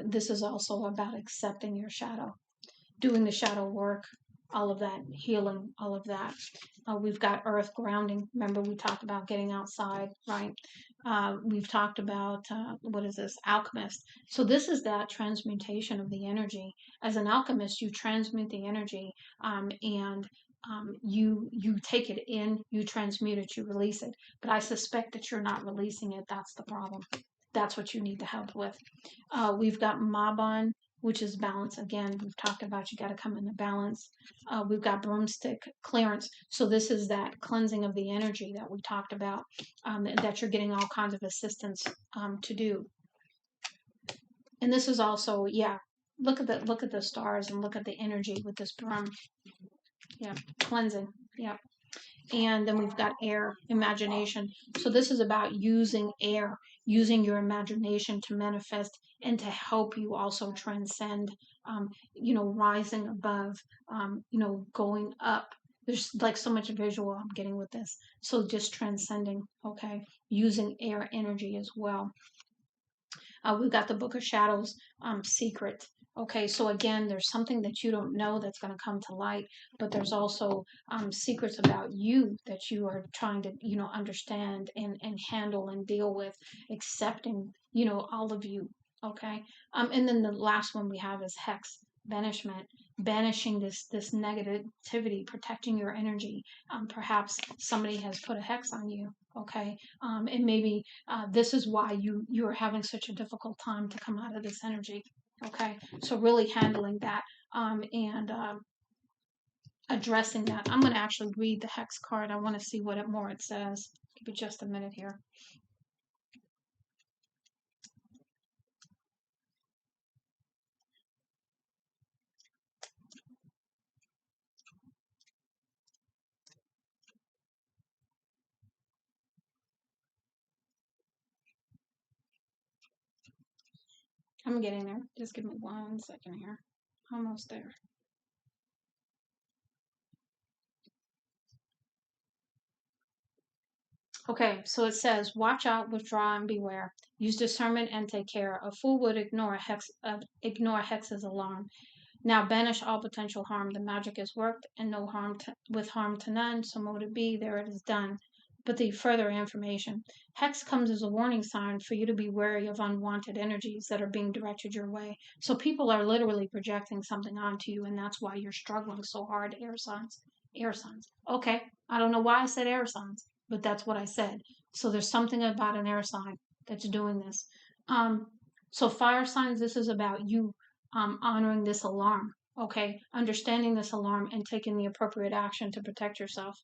This is also about accepting your shadow, doing the shadow work, all of that, healing, all of that. We've got earth grounding. Remember, we talked about getting outside, right? We've talked about, what is this? Alchemist. So this is that transmutation of the energy. As an alchemist, you transmute the energy, and you take it in, you transmute it, you release it. But I suspect that you're not releasing it. That's the problem. That's what you need the help with. We've got Mabon, which is balance. Again, we've talked about you got to come into balance. We've got broomstick clearance. So this is that cleansing of the energy that we talked about, that you're getting all kinds of assistance to do. And this is also, yeah, look at the stars and look at the energy with this broom. Yeah, cleansing. Yeah. And then we've got air, imagination. So this is about using air, using your imagination to manifest and to help you also transcend, rising above, going up. There's like so much visual I'm getting with this. So just transcending, okay, using air energy as well. We've got the Book of Shadows, secret. Okay, so again, there's something that you don't know that's going to come to light, but there's also secrets about you that you are trying to, understand and handle and deal with, accepting, all of you. Okay, and then the last one we have is hex, banishment, banishing this negativity, protecting your energy. Perhaps somebody has put a hex on you. Okay, and maybe this is why you are having such a difficult time to come out of this energy. Okay, so really handling that, and addressing that. I'm going to actually read the hex card. I want to see what more it says. Give me just a minute here. I'm getting there. Just give me 1 second here. Almost there. Okay, so it says, watch out, withdraw, and beware. Use discernment and take care. A fool would ignore Hex's alarm. Now banish all potential harm. The magic is worked, and no with harm to none. So mote it be. There it is done. But the further information. Hex comes as a warning sign for you to be wary of unwanted energies that are being directed your way. So people are literally projecting something onto you, and that's why you're struggling so hard, air signs. Air signs. Okay, I don't know why I said air signs, but that's what I said. So there's something about an air sign that's doing this. Um, so fire signs, this is about you honoring this alarm, okay? Understanding this alarm and taking the appropriate action to protect yourself.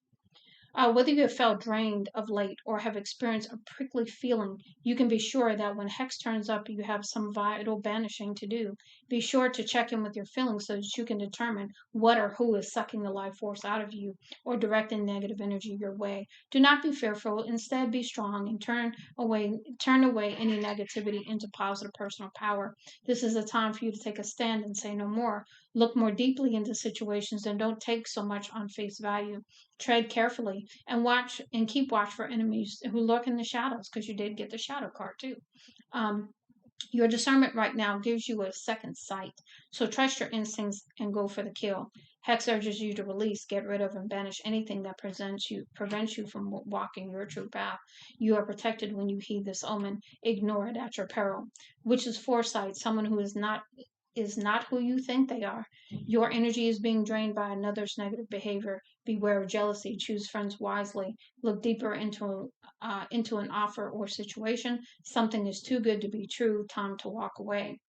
Whether you have felt drained of late or have experienced a prickly feeling, you can be sure that when Hex turns up, you have some vital banishing to do. Be sure to check in with your feelings so that you can determine what or who is sucking the life force out of you or directing negative energy your way. Do not be fearful. Instead, be strong and turn away any negativity into positive personal power. This is a time for you to take a stand and say no more. Look more deeply into situations and don't take so much on face value. Tread carefully and watch and keep watch for enemies who lurk in the shadows, because you did get the shadow card too. Um, your discernment right now gives you a second sight, so trust your instincts and go for the kill. Hex urges you to release, get rid of, and banish anything that prevents you from walking your true path. You are protected when you heed this omen. Ignore it at your peril. Which is foresight, someone who is not who you think they are. Your energy is being drained by another's negative behavior. Beware of jealousy. Choose friends wisely. Look deeper into an offer or situation. Something is too good to be true. Time to walk away.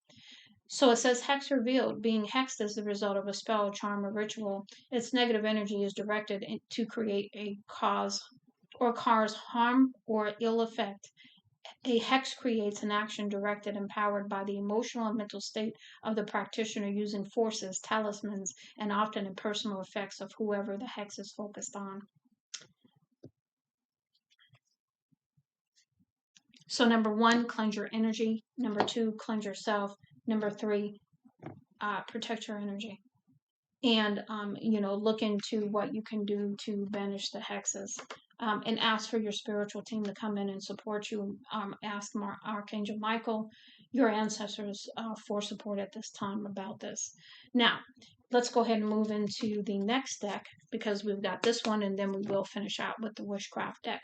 So it says hex revealed. Being hexed is the result of a spell, charm, or ritual. Its negative energy is directed to create a cause harm or ill effect. A hex creates an action directed and powered by the emotional and mental state of the practitioner using forces, talismans, and often impersonal effects of whoever the hex is focused on. So, number 1, cleanse your energy. Number 2, cleanse yourself. Number 3, protect your energy. And, look into what you can do to banish the hexes. And ask for your spiritual team to come in and support you. Ask Archangel Michael, your ancestors, for support at this time about this. Now, let's go ahead and move into the next deck, because we've got this one, and then we will finish out with the Witchcraft deck.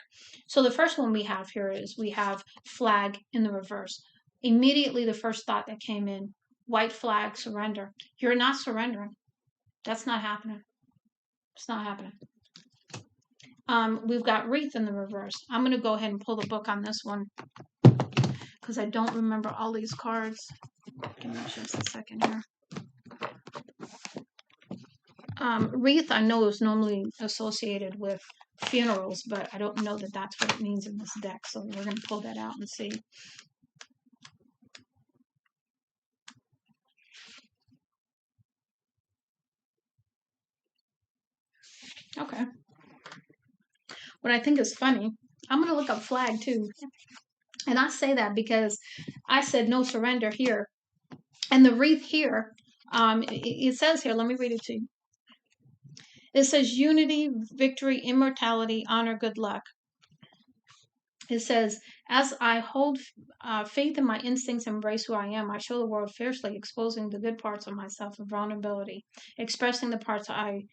So the first one we have here is we have Flag in the reverse. Immediately, the first thought that came in, white flag, surrender. You're not surrendering. That's not happening. It's not happening. We've got Wreath in the reverse. I'm going to go ahead and pull the book on this one, because I don't remember all these cards. Give me just a second here. Wreath, I know, is normally associated with funerals, but I don't know that that's what it means in this deck. So we're going to pull that out and see. Okay. What I think is funny, I'm going to look up flag too. And I say that because I said no surrender here. And the wreath here, it says here, let me read it to you. It says unity, victory, immortality, honor, good luck. It says, as I hold faith in my instincts and embrace who I am, I show the world fiercely, exposing the good parts of myself and vulnerability, expressing the parts I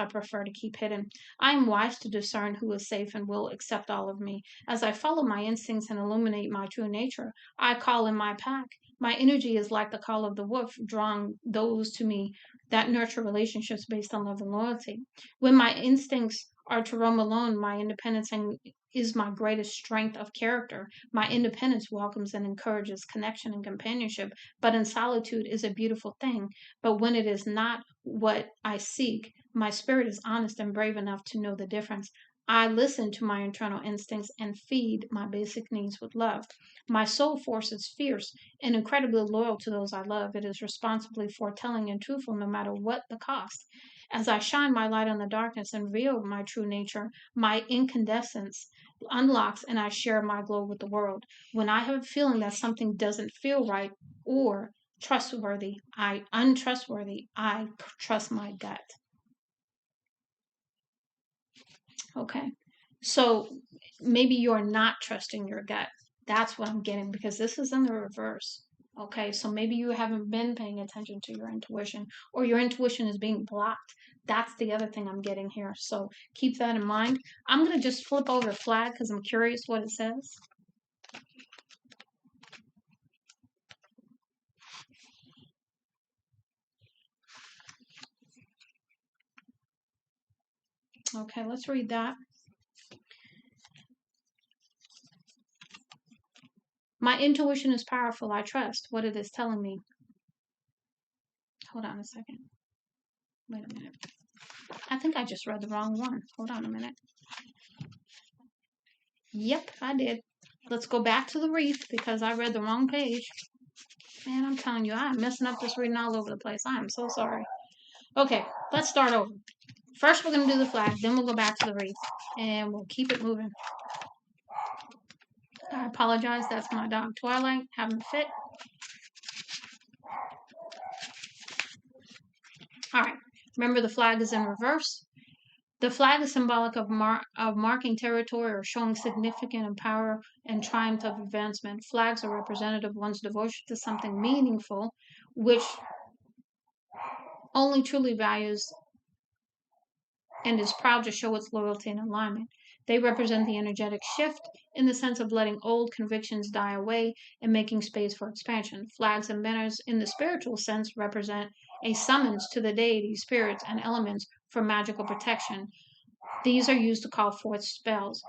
prefer to keep hidden. I am wise to discern who is safe and will accept all of me. As I follow my instincts and illuminate my true nature, I call in my pack. My energy is like the call of the wolf, drawing those to me that nurture relationships based on love and loyalty. When my instincts are to roam alone, my independence is my greatest strength of character. My independence welcomes and encourages connection and companionship, but in solitude is a beautiful thing. But when it is not what I seek, my spirit is honest and brave enough to know the difference. I listen to my internal instincts and feed my basic needs with love. My soul force is fierce and incredibly loyal to those I love. It is responsibly foretelling and truthful no matter what the cost. As I shine my light on the darkness and reveal my true nature, my incandescence unlocks and I share my glow with the world. When I have a feeling that something doesn't feel right or untrustworthy, I trust my gut. Okay. So maybe you're not trusting your gut. That's what I'm getting because this is in the reverse. Okay. So maybe you haven't been paying attention to your intuition or your intuition is being blocked. That's the other thing I'm getting here. So keep that in mind. I'm going to just flip over the flag because I'm curious what it says. Okay. Let's read that. My intuition is powerful. I trust what it is telling me. Hold on a second. Wait a minute. I think I just read the wrong one. Hold on a minute. Yep, I did. Let's go back to the wreath because I read the wrong page. Man, I'm telling you, I'm messing up this reading all over the place. I am so sorry. Okay, let's start over. First, we're going to do the flag, then we'll go back to the wreath, and we'll keep it moving. I apologize. That's my dog, Twilight, having a fit. All right, remember the flag is in reverse. The flag is symbolic of marking territory or showing significant and power and triumph of advancement. Flags are representative of one's devotion to something meaningful, which only truly values and is proud to show its loyalty and alignment. They represent the energetic shift in the sense of letting old convictions die away and making space for expansion. Flags and banners, in the spiritual sense, represent a summons to the deity, spirits, and elements for magical protection. These are used to call forth spirits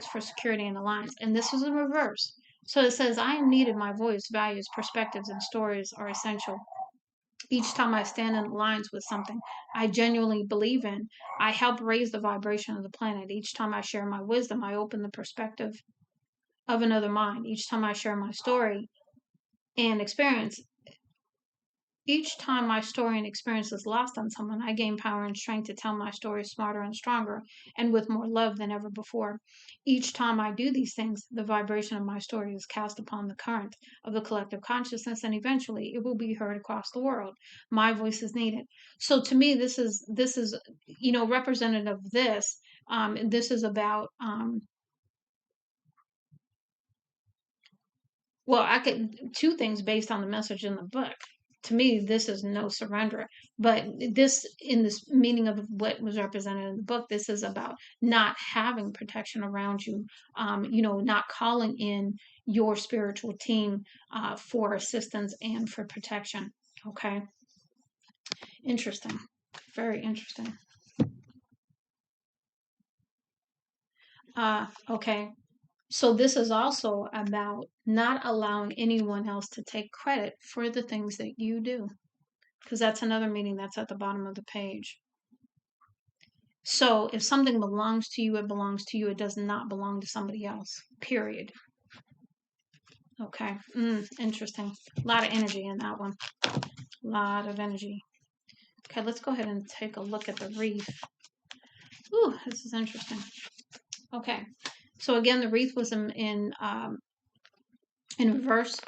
for security and alliance. And this is in reverse. So it says, I am needed, my voice, values, perspectives, and stories are essential. Each time I stand in alliance with something I genuinely believe in, I help raise the vibration of the planet. Each time I share my wisdom, I open the perspective of another mind. Each time I share my story and experience, each time my story and experience is lost on someone, I gain power and strength to tell my story smarter and stronger and with more love than ever before. Each time I do these things, the vibration of my story is cast upon the current of the collective consciousness and eventually it will be heard across the world. My voice is needed. So to me, this is representative of this. This is about well, I could two things based on the message in the book. To me, this is no surrender. But this, in this meaning of what was represented in the book, this is about not having protection around you. Not calling in your spiritual team for assistance and for protection. Okay, interesting, very interesting. Okay, so this is also about not allowing anyone else to take credit for the things that you do, because that's another meaning that's at the bottom of the page. So if something belongs to you, it belongs to you. It does not belong to somebody else, period. Okay, interesting. A lot of energy in that one. A lot of energy. Okay, let's go ahead and take a look at the wreath. Ooh, this is interesting. Okay, so again, the wreath was in reverse.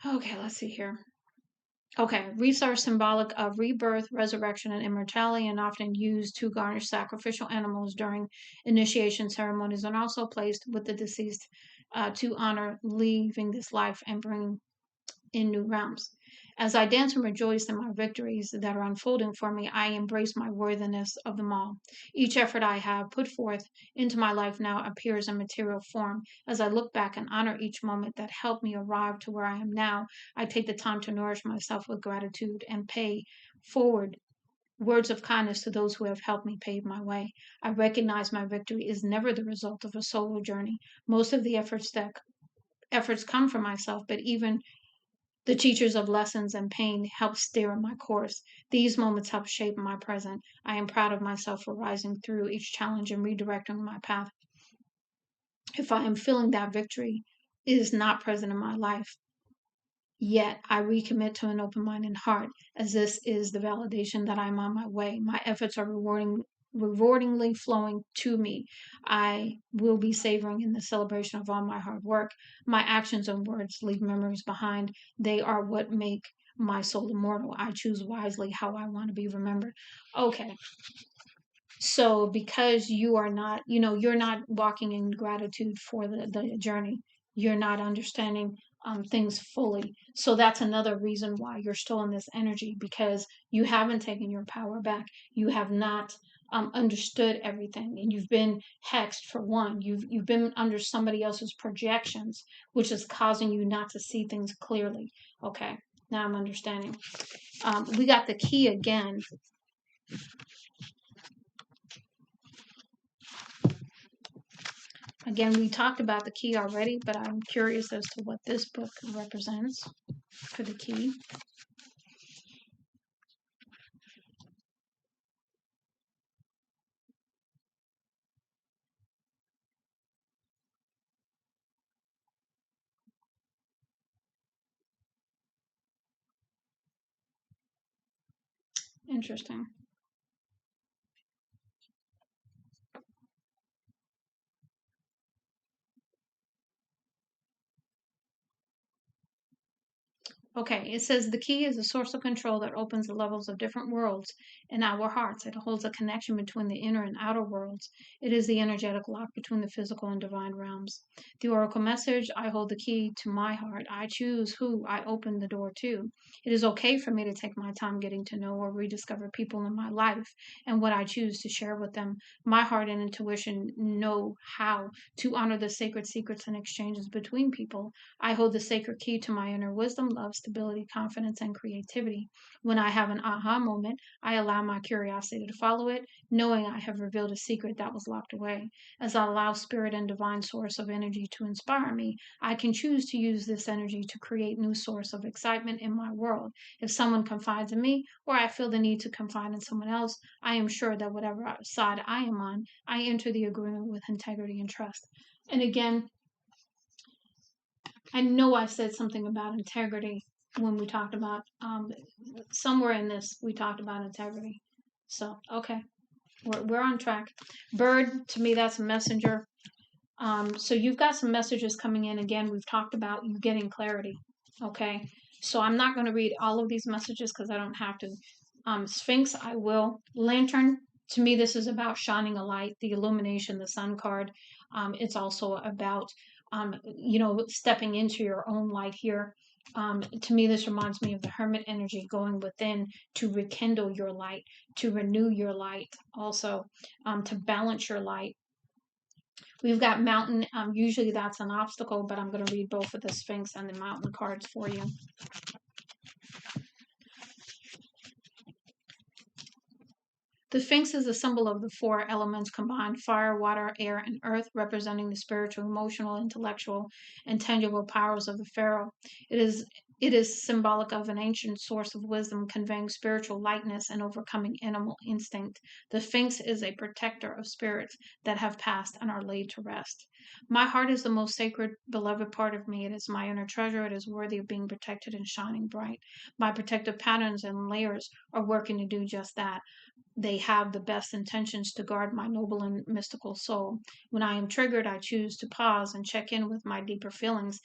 Okay, let's see here. Okay, wreaths are symbolic of rebirth, resurrection, and immortality, and often used to garnish sacrificial animals during initiation ceremonies, and also placed with the deceased to honor leaving this life and bring in new realms. As I dance and rejoice in my victories that are unfolding for me, I embrace my worthiness of them all. Each effort I have put forth into my life now appears in material form. As I look back and honor each moment that helped me arrive to where I am now, I take the time to nourish myself with gratitude and pay forward words of kindness to those who have helped me pave my way. I recognize my victory is never the result of a solo journey. Most of the efforts come from myself, but even the teachers of lessons and pain help steer my course. These moments help shape my present. I am proud of myself for rising through each challenge and redirecting my path. If I am feeling that victory is not present in my life, Yet I recommit to an open mind and heart, as this is the validation that I'm on my way. My efforts are rewardingly flowing to me. I will be savoring in the celebration of all my hard work. My actions and words leave memories behind. They are what make my soul immortal. I choose wisely how I want to be remembered. Okay, so because you are not, you're not walking in gratitude for the journey, you're not understanding things fully. So that's another reason why you're still in this energy, because you haven't taken your power back. You have not understood everything, and you've been hexed. For one, you've been under somebody else's projections, which is causing you not to see things clearly. Okay, now I'm understanding. We got the key again. Again, we talked about the key already, but I'm curious as to what this book represents for the key. Interesting. Okay, it says the key is a source of control that opens the levels of different worlds in our hearts. It holds a connection between the inner and outer worlds. It is the energetic lock between the physical and divine realms. The oracle message: I hold the key to my heart. I choose who I open the door to. It is okay for me to take my time getting to know or rediscover people in my life and what I choose to share with them. My heart and intuition know how to honor the sacred secrets and exchanges between people. I hold the sacred key to my inner wisdom, love, stability, confidence, and creativity. When I have an aha moment, I allow my curiosity to follow it, knowing I have revealed a secret that was locked away. As I allow spirit and divine source of energy to inspire me, I can choose to use this energy to create new source of excitement in my world. If someone confides in me, or I feel the need to confide in someone else, I am sure that whatever side I am on, I enter the agreement with integrity and trust. And again, I know I said something about integrity when we talked about somewhere in this we talked about integrity. So okay, we're on track. Bird, to me, that's a messenger. So you've got some messages coming in. Again, we've talked about you getting clarity. Okay, so I'm not going to read all of these messages because I don't have to. Sphinx, I will. Lantern, to me, this is about shining a light, the illumination, the sun card. It's also about, stepping into your own light here. To me, this reminds me of the hermit energy, going within to rekindle your light, to renew your light, also to balance your light. We've got mountain. Usually that's an obstacle, but I'm going to read both of the Sphinx and the mountain cards for you. The Sphinx is a symbol of the four elements combined: fire, water, air, and earth, representing the spiritual, emotional, intellectual, and tangible powers of the pharaoh. It is it is symbolic of an ancient source of wisdom, conveying spiritual lightness and overcoming animal instinct. The Sphinx is a protector of spirits that have passed and are laid to rest. My heart is the most sacred, beloved part of me. It is my inner treasure. It is worthy of being protected and shining bright. My protective patterns and layers are working to do just that. They have the best intentions to guard my noble and mystical soul. When I am triggered, I choose to pause and check in with my deeper feelings.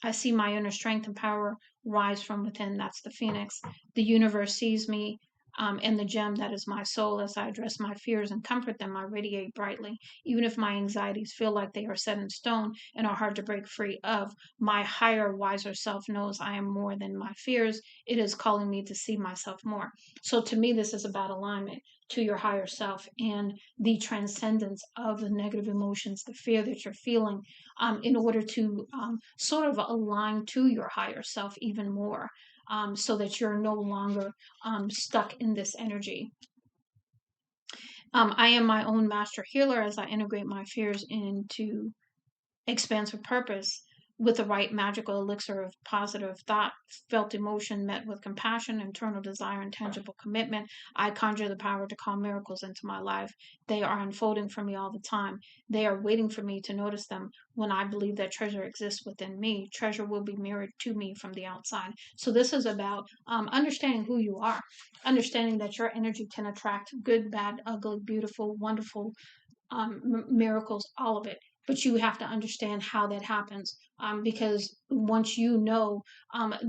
I see my inner strength and power rise from within. That's the phoenix. The universe sees me, and the gem that is my soul. As I address my fears and comfort them, I radiate brightly. Even if my anxieties feel like they are set in stone and are hard to break free of, my higher, wiser self knows I am more than my fears. It is calling me to see myself more. So to me, this is about alignment to your higher self and the transcendence of the negative emotions, the fear that you're feeling, in order to sort of align to your higher self even more, so that you're no longer stuck in this energy. I am my own master healer as I integrate my fears into expansive purpose. with the right magical elixir of positive thought, felt emotion met with compassion, internal desire, and tangible commitment, I conjure the power to call miracles into my life. They are unfolding for me all the time. They are waiting for me to notice them. When I believe that treasure exists within me, treasure will be mirrored to me from the outside. So this is about understanding who you are, understanding that your energy can attract good, bad, ugly, beautiful, wonderful, miracles, all of it. But you have to understand how that happens, because once you know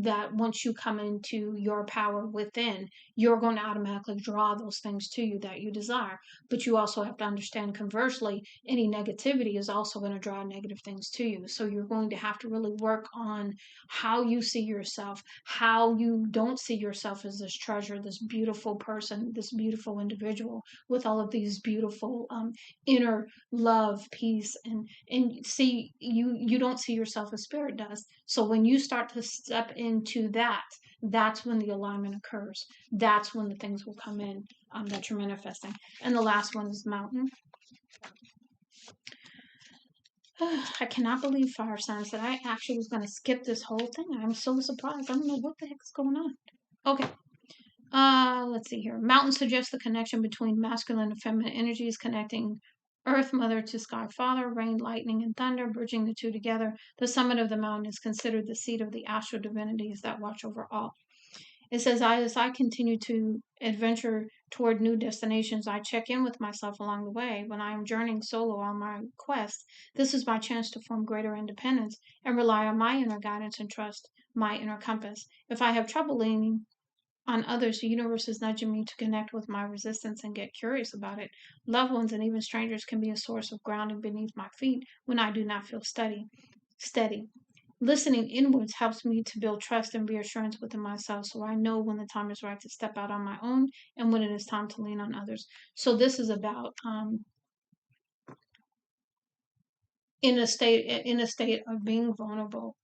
that once you come into your power within, you're going to automatically draw those things to you that you desire. But you also have to understand, conversely, any negativity is also going to draw negative things to you. So you're going to have to really work on how you see yourself, how you don't see yourself as this treasure, this beautiful person, this beautiful individual with all of these beautiful inner love, peace, and see, you don't see yourself as spirit does. So when you start to step into that, that's when the alignment occurs. That's when the things will come in, that you're manifesting. And the last one is mountain. I cannot believe, fire signs, that I actually was going to skip this whole thing. I'm so surprised. I don't know what the heck's going on. Okay. Let's see here. Mountain suggests the connection between masculine and feminine energies, connecting Earth Mother to Sky Father, rain, lightning, and thunder, bridging the two together. The summit of the mountain is considered the seat of the astral divinities that watch over all. It says, as I continue to adventure toward new destinations, I check in with myself along the way. When I am journeying solo on my quest, this is my chance to form greater independence and rely on my inner guidance and trust my inner compass. If I have trouble leaning on others, the universe is nudging me to connect with my resistance and get curious about it. Loved ones and even strangers can be a source of grounding beneath my feet when I do not feel steady. Listening inwards helps me to build trust and reassurance within myself, so I know when the time is right to step out on my own and when it is time to lean on others. So this is about in a state of being vulnerable,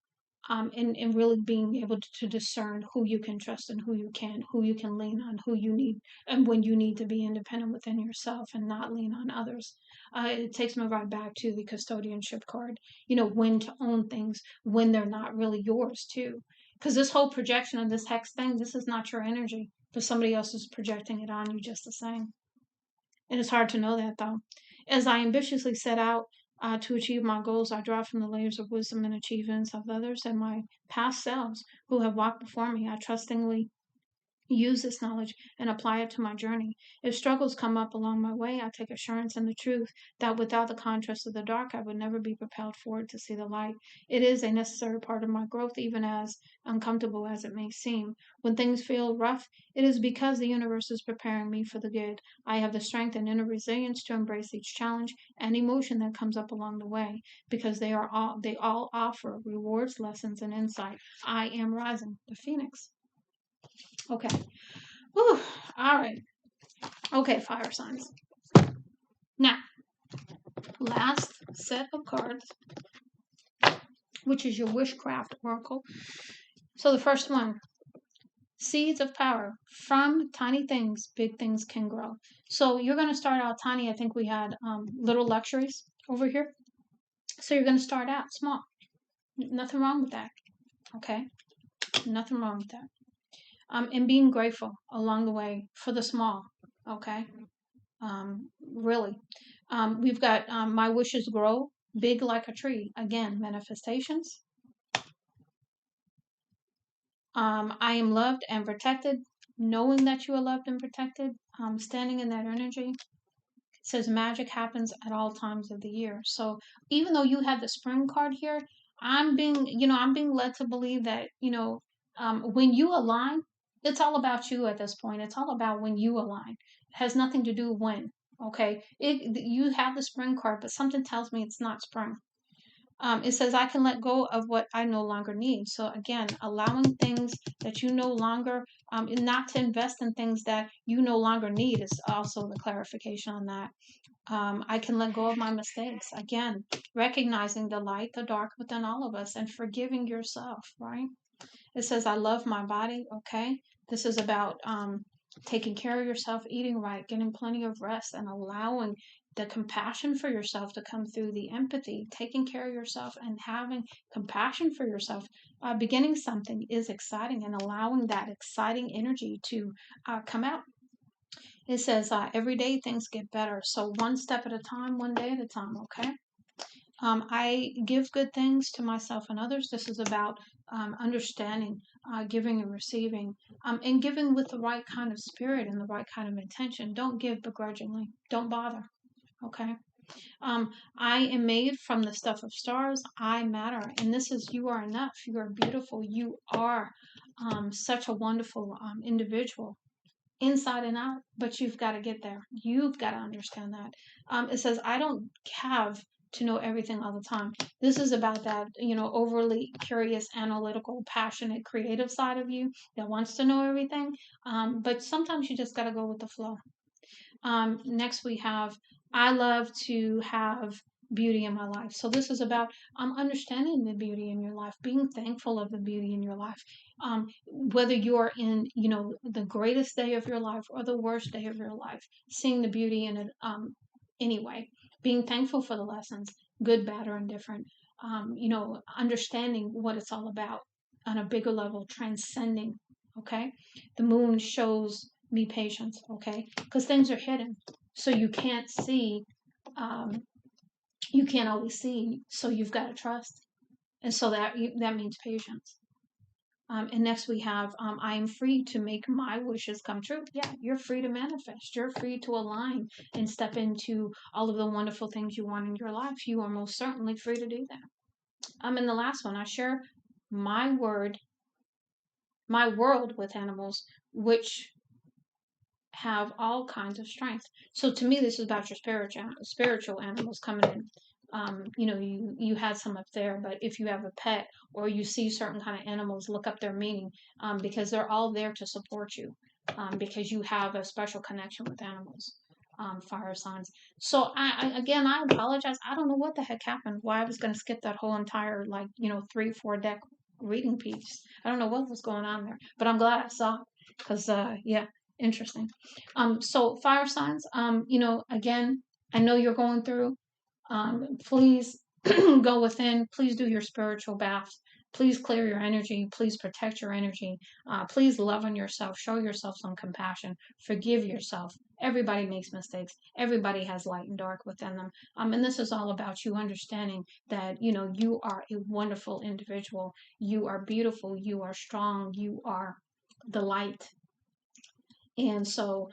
and really being able to discern who you can trust and who you can lean on, who you need, and when you need to be independent within yourself and not lean on others. It takes me right back to the custodianship card. You know, when to own things, when they're not really yours too. Because this whole projection of this hex thing, this is not your energy, but somebody else is projecting it on you just the same. And it's hard to know that though. As I ambitiously set out to achieve my goals, I draw from the layers of wisdom and achievements of others and my past selves who have walked before me. I trustingly use this knowledge and apply it to my journey. If struggles come up along my way, I take assurance in the truth that without the contrast of the dark, I would never be propelled forward to see the light. It is a necessary part of my growth, even as uncomfortable as it may seem. When things feel rough, it is because the universe is preparing me for the good. I have the strength and inner resilience to embrace each challenge and emotion that comes up along the way, because they all offer rewards, lessons, and insight. I am rising, the phoenix. Okay. Whew. All right. Okay, fire signs. Now, last set of cards, which is your Wishcraft Oracle. So the first one, Seeds of Power. From tiny things, big things can grow. So you're going to start out tiny. I think we had little luxuries over here. So you're going to start out small. Nothing wrong with that. Okay? Nothing wrong with that. And being grateful along the way for the small. Okay? Really. We've got My Wishes Grow Big Like a Tree. Again, manifestations. I am loved and protected. Knowing that you are loved and protected. Standing in that energy. It says magic happens at all times of the year. So even though you have the spring card here, I'm being led to believe that, when you align, it's all about you at this point. It's all about when you align. It has nothing to do when. Okay, you have the spring card, but something tells me it's not spring. It says I can let go of what I no longer need. So again, allowing things that you no longer, not to invest in things that you no longer need is also the clarification on that. I can let go of my mistakes. Again, recognizing the light, the dark within all of us and forgiving yourself, right? It says, I love my body. Okay. This is about taking care of yourself, eating right, getting plenty of rest, and allowing the compassion for yourself to come through, the empathy, taking care of yourself and having compassion for yourself. Beginning something is exciting, and allowing that exciting energy to come out. It says every day things get better. So one step at a time, one day at a time, okay? I give good things to myself and others. This is about understanding, giving and receiving, and giving with the right kind of spirit and the right kind of intention. Don't give begrudgingly. Don't bother. Okay. I am made from the stuff of stars. I matter. And this is, you are enough. You are beautiful. You are such a wonderful individual inside and out, but you've got to get there. You've got to understand that. It says, I don't have to know everything all the time. This is about that, overly curious, analytical, passionate, creative side of you that wants to know everything. But sometimes you just got to go with the flow. Next, we have, I love to have beauty in my life. So this is about understanding the beauty in your life, being thankful of the beauty in your life. Whether you're in, the greatest day of your life or the worst day of your life, seeing the beauty in it anyway, being thankful for the lessons, good, bad, or indifferent. Understanding what it's all about on a bigger level, transcending. Okay, the moon shows me patience. Okay, because things are hidden, so you can't see. You can't always see, so you've got to trust, and so that means patience. And next we have, I am free to make my wishes come true. Yeah, you're free to manifest. You're free to align and step into all of the wonderful things you want in your life. You are most certainly free to do that. And the last one, I share my world with animals, which have all kinds of strength. So to me, this is about your spiritual animals coming in. You had some up there, but if you have a pet or you see certain kind of animals, look up their meaning, because they're all there to support you, because you have a special connection with animals. Fire signs. So I apologize. I don't know what the heck happened. Why I was going to skip that whole entire 3-4 deck reading piece. I don't know what was going on there, but I'm glad I saw it because yeah, interesting. So fire signs. Again, I know you're going through. Please go within. Please do your spiritual baths. Please clear your energy. Please protect your energy. Please love on yourself. Show yourself some compassion. Forgive yourself. Everybody makes mistakes. Everybody has light and dark within them. And this is all about you understanding that, you are a wonderful individual. You are beautiful. You are strong. You are the light. And so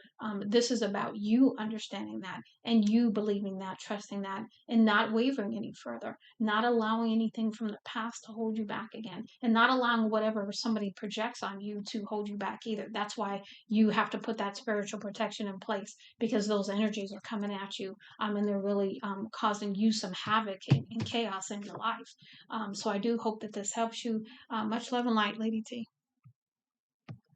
this is about you understanding that and you believing that, trusting that, and not wavering any further, not allowing anything from the past to hold you back again, and not allowing whatever somebody projects on you to hold you back either. That's why you have to put that spiritual protection in place, because those energies are coming at you, and they're really causing you some havoc and chaos in your life. So I do hope that this helps you. Much love and light, Lady T.